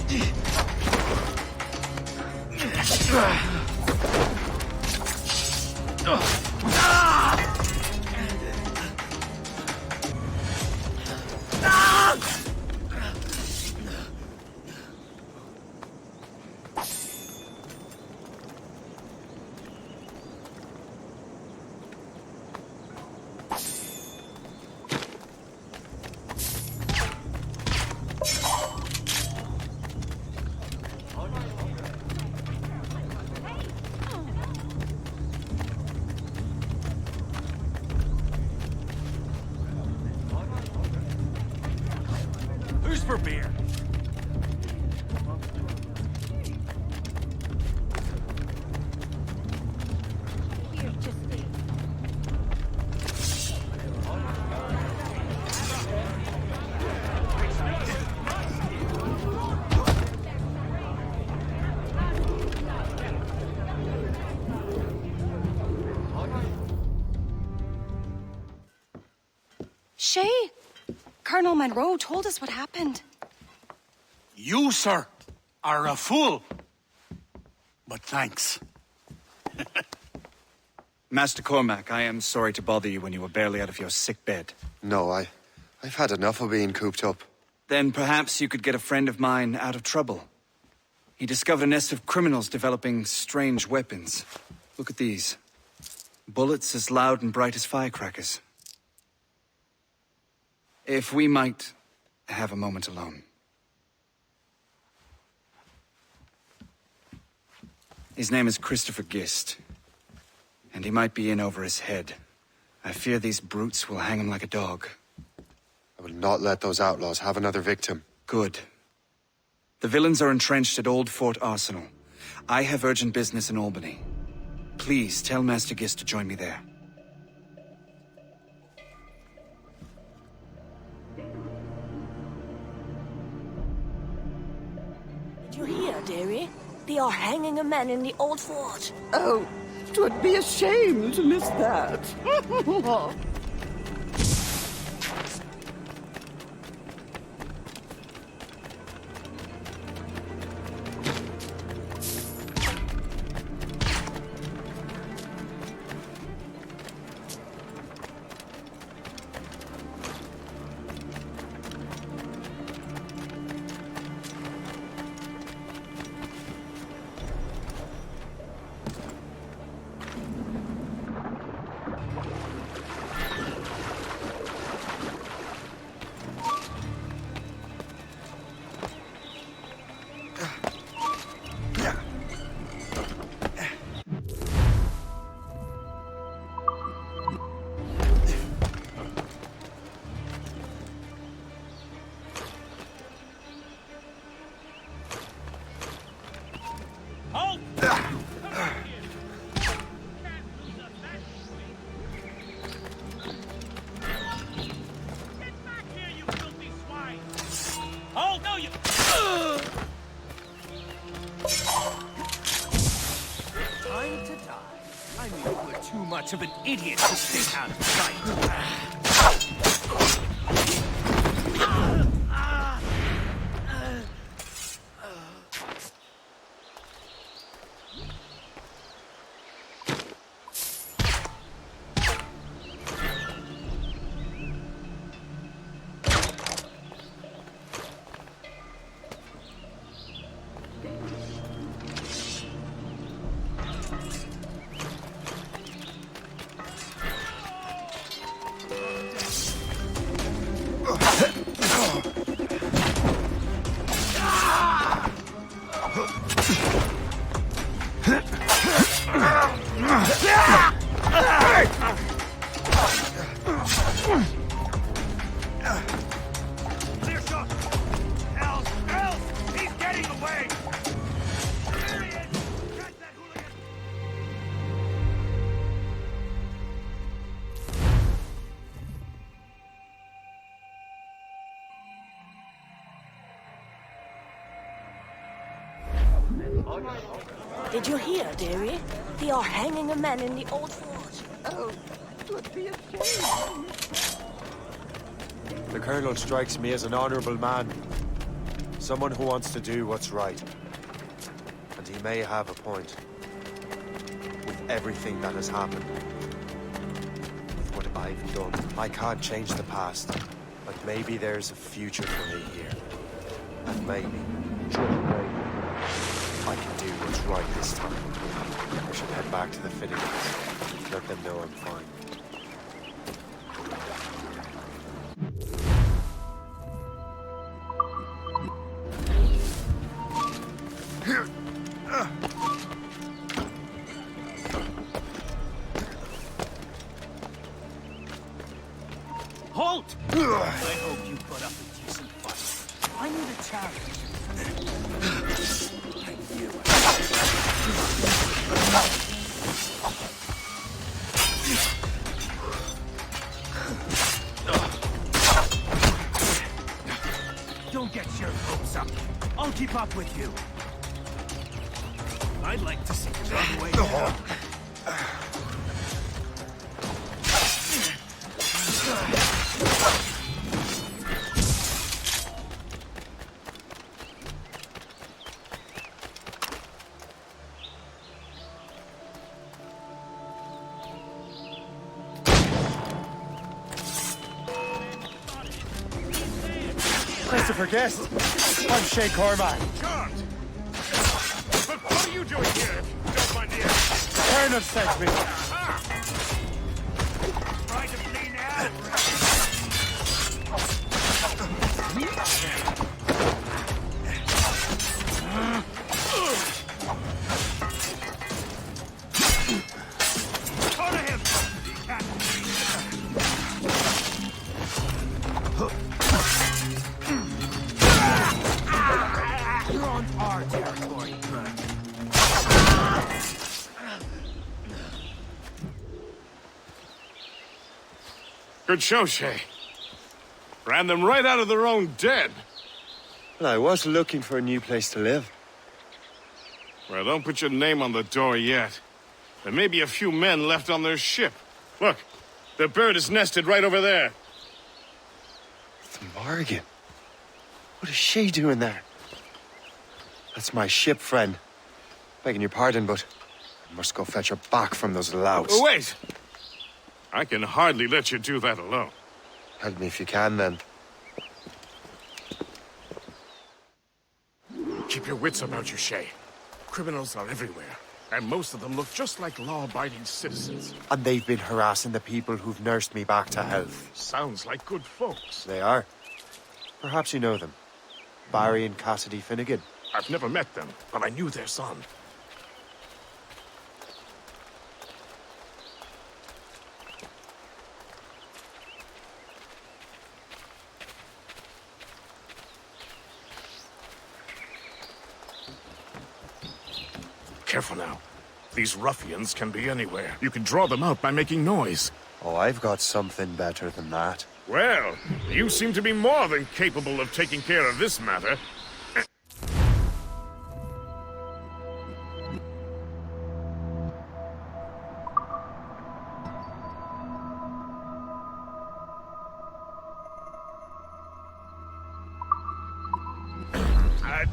Who's for beer? Shay, Colonel Monroe told us what happened. You, sir, are a fool. But thanks. Master Cormac, I am sorry to bother you when you were barely out of your sick bed. No, I've had enough of being cooped up. Then perhaps you could get a friend of mine out of trouble. He discovered a nest of criminals developing strange weapons. Look at these. Bullets as loud and bright as firecrackers. If we might have a moment alone. His name is Christopher Gist, and he might be in over his head. I fear these brutes will hang him like a dog. I will not let those outlaws have another victim. Good. The villains are entrenched at Old Fort Arsenal. I have urgent business in Albany. Please tell Master Gist to join me there. Did you hear, dearie? They are hanging a man in the old fort. Oh, 'twould be a shame to miss that. much of an idiot to stay out of sight. Did you hear, dearie? They are hanging a man in the old fort. Oh, it would be a shame. The Colonel strikes me as an honorable man. Someone who wants to do what's right. And he may have a point. With everything that has happened. With what I've done. I can't change the past. But maybe there's a future for me here. And maybe, I can do what's right this time. I should head back to the Finnegans. Let them know I'm fine. Halt! I hope you put up a decent fight. I need a challenge. I knew it. Don't get your hopes up. I'll keep up with you. I'd like to see you run away now. Christopher Guest, I'm Shay Cormac. Can't! But what are you doing here, if you don't mind the ask? Colonel sent me. Try to flee now. Follow him! He can't You're on our territory, bud. Good show, Shay. Ran them right out of their own den. Well, I was looking for a new place to live. Well, don't put your name on the door yet. There may be a few men left on their ship. Look, the bird is nested right over there. The Morgan. What is she doing there? That's my ship, friend. Begging your pardon, but I must go fetch her back from those louts. Oh, wait! I can hardly let you do that alone. Help me if you can, then. Keep your wits about you, Shay. Criminals are everywhere, and most of them look just like law-abiding citizens. And they've been harassing the people who've nursed me back to health. Sounds like good folks. They are. Perhaps you know them. Barry and Cassidy Finnegan. I've never met them, but I knew their son. Careful now. These ruffians can be anywhere. You can draw them out by making noise. Oh, I've got something better than that. Well, you seem to be more than capable of taking care of this matter.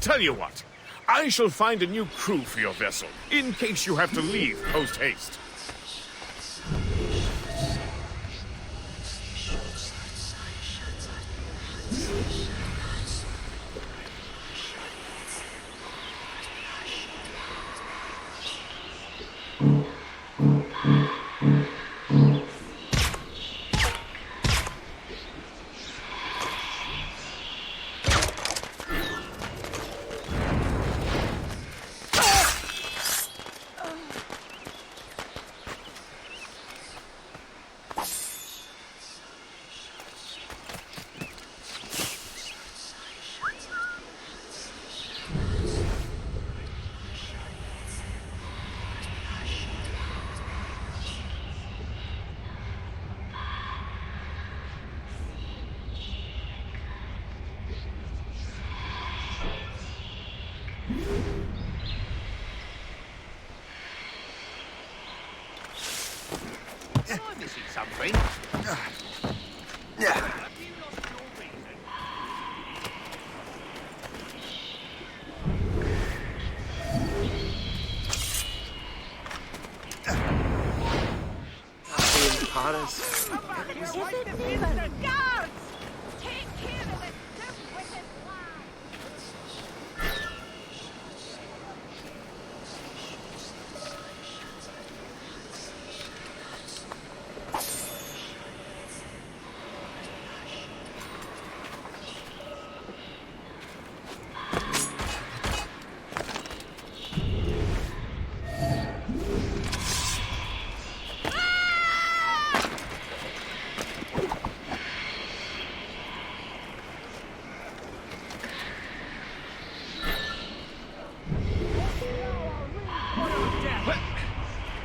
Tell you what. I shall find a new crew for your vessel, in case you have to leave post-haste. Something. Yeah. Is it even? Guards! Take care of it! Dim-witted lad!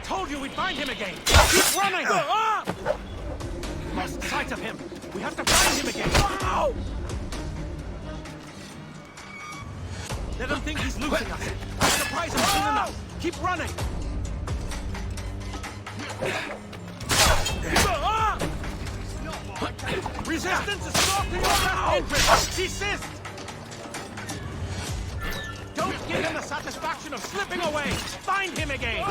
Told you we'd find him again! Keep running! Lost sight of him! We have to find him again! Let them think he's losing us! We'll surprise him soon enough! Keep running! Resistance is stalking your left entrance! Desist! Don't give him the satisfaction of slipping away! Find him again!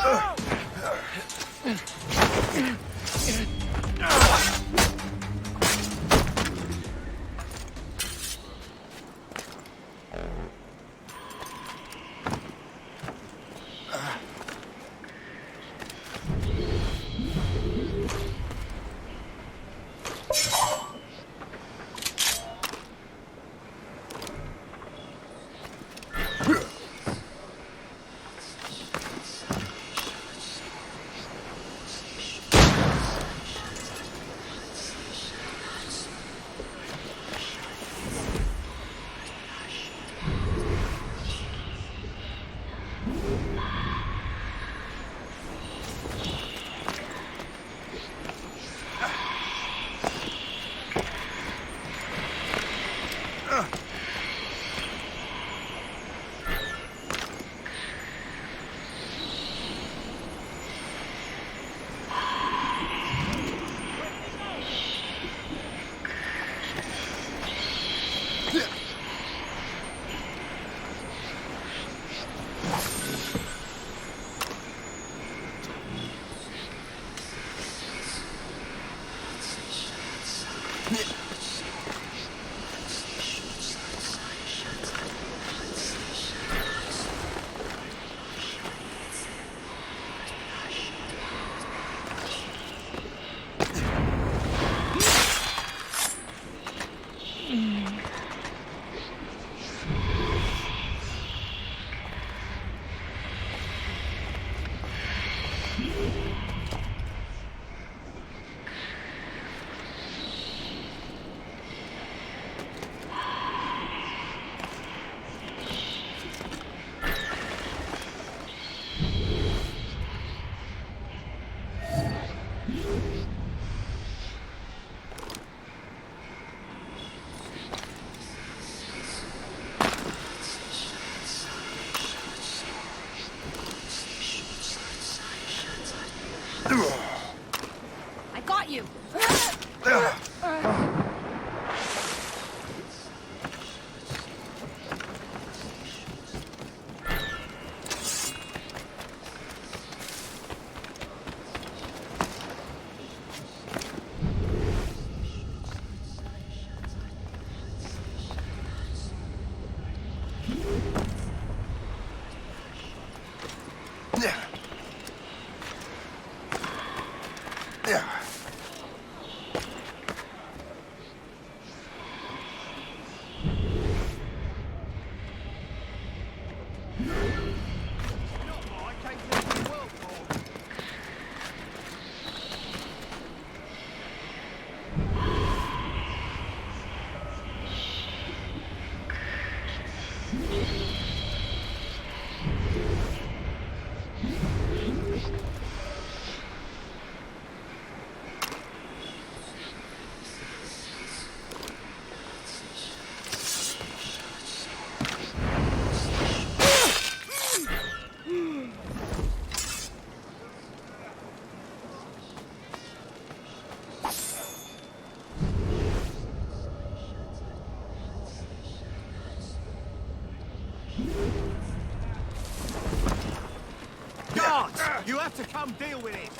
You have to come deal with it.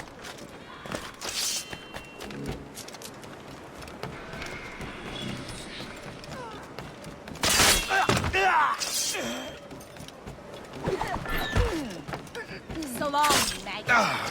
So long, maggot.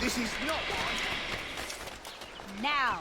This is not one. Now.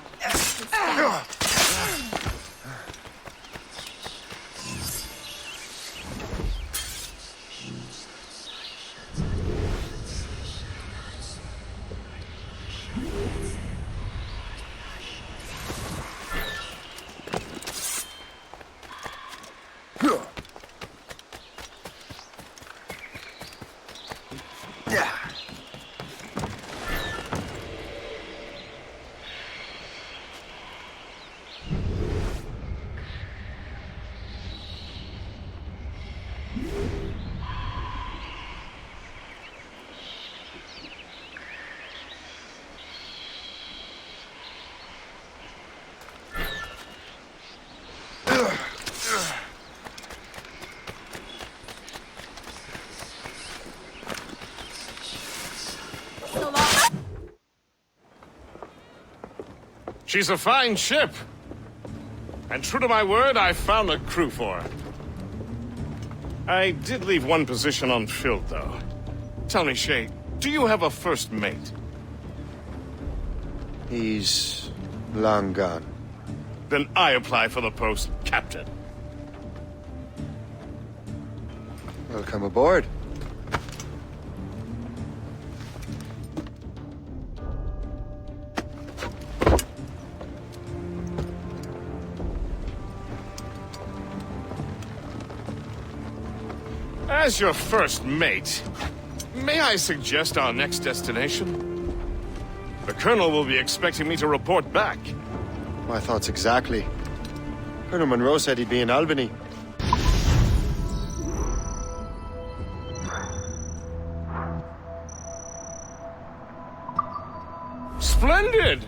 She's a fine ship. And true to my word, I found a crew for her. I did leave one position unfilled, though. Tell me, Shay, do you have a first mate? He's long gone. Then I apply for the post, Captain. Welcome aboard. As your first mate, may I suggest our next destination? The Colonel will be expecting me to report back. My thoughts exactly. Colonel Monroe said he'd be in Albany. Splendid!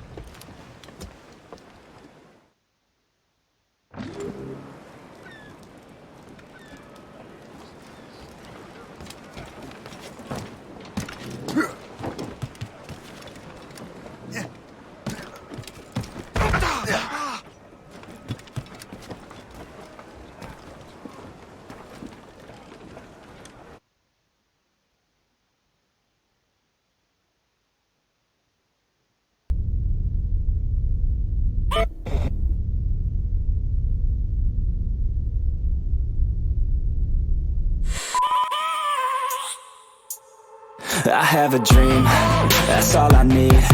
I have a dream, that's all I need.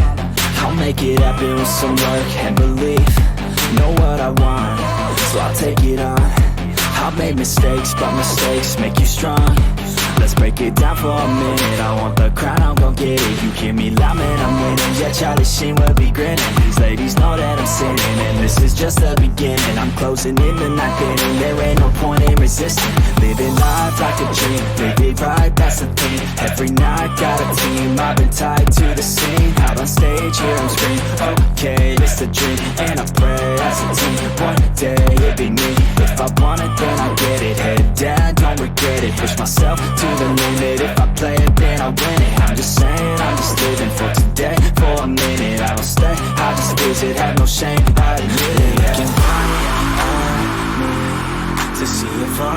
I'll make it happen with some work and belief. Know what I want, so I'll take it on. I've made mistakes, but mistakes make you strong. Let's break it down for a minute. I want the crown, I'm gon' get it. You hear me loud, man, I'm winning. Yeah, Charlie Sheen will be grinning. These ladies know that I'm sinning, and this is just the beginning. I'm closing in the night inning. There ain't no point in resisting. Living life like a dream, live it right, that's the thing. Every night got a team, I've been tied to the scene. Out on stage, here I'm screaming. Okay, it's a dream, and I pray as a team. One day it'll be me. If I want it, then I get it. Head down, don't regret it. Push myself to the limit. If I play it, then I win it. I'm just saying, I'm just living for today. For a minute, I don't stay, I just visit. Have no shame, I admit it. Looking right at me to see if I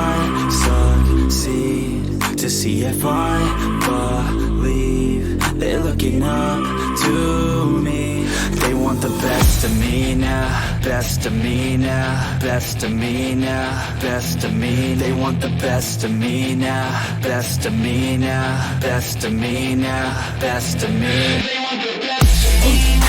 succeed, to see if I believe. They're looking up to me. They want the best of me now, best of me now, best of me now, best of me. They want the best of me now, best of me now, best of me now, best of me. They want the best of me now.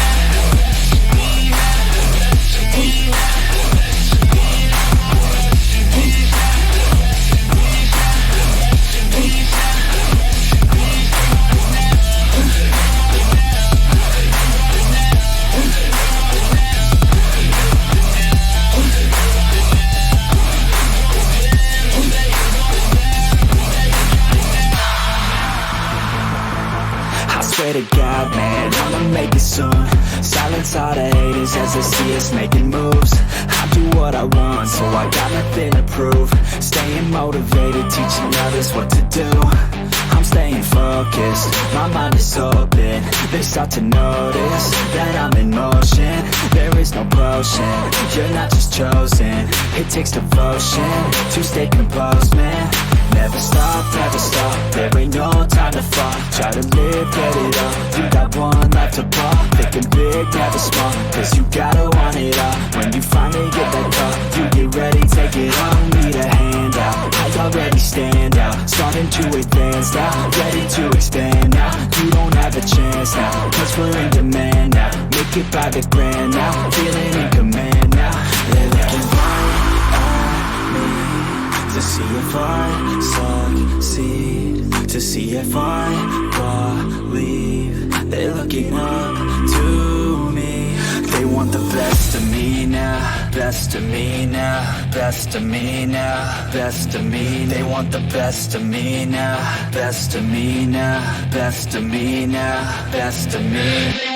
Swear to God, man, I'ma make it soon. Silence all the haters as they see us making moves. I do what I want, so I got nothing to prove. Staying motivated, teaching others what to do. I'm staying focused, my mind is open. They start to notice that I'm in motion. There is no potion, you're not just chosen. It takes devotion to stay composed, man. Never stop, there ain't no time to fall. Try to live, get it all, you got one life to ball. Thinking big, never small, cause you gotta want it all. When you finally get that call, you get ready, take it on. Need a hand out, I already stand out. Starting to advance now, ready to expand now. You don't have a chance now, cause we're in demand now. Make it by the grand now, feeling in command now. They're looking right at me to see if I succeed, to see if I believe. They're looking up to me. They want the best of me now, best of me now, best of me now, best of me. They want the best of me now, best of me now, best of me now, best of me.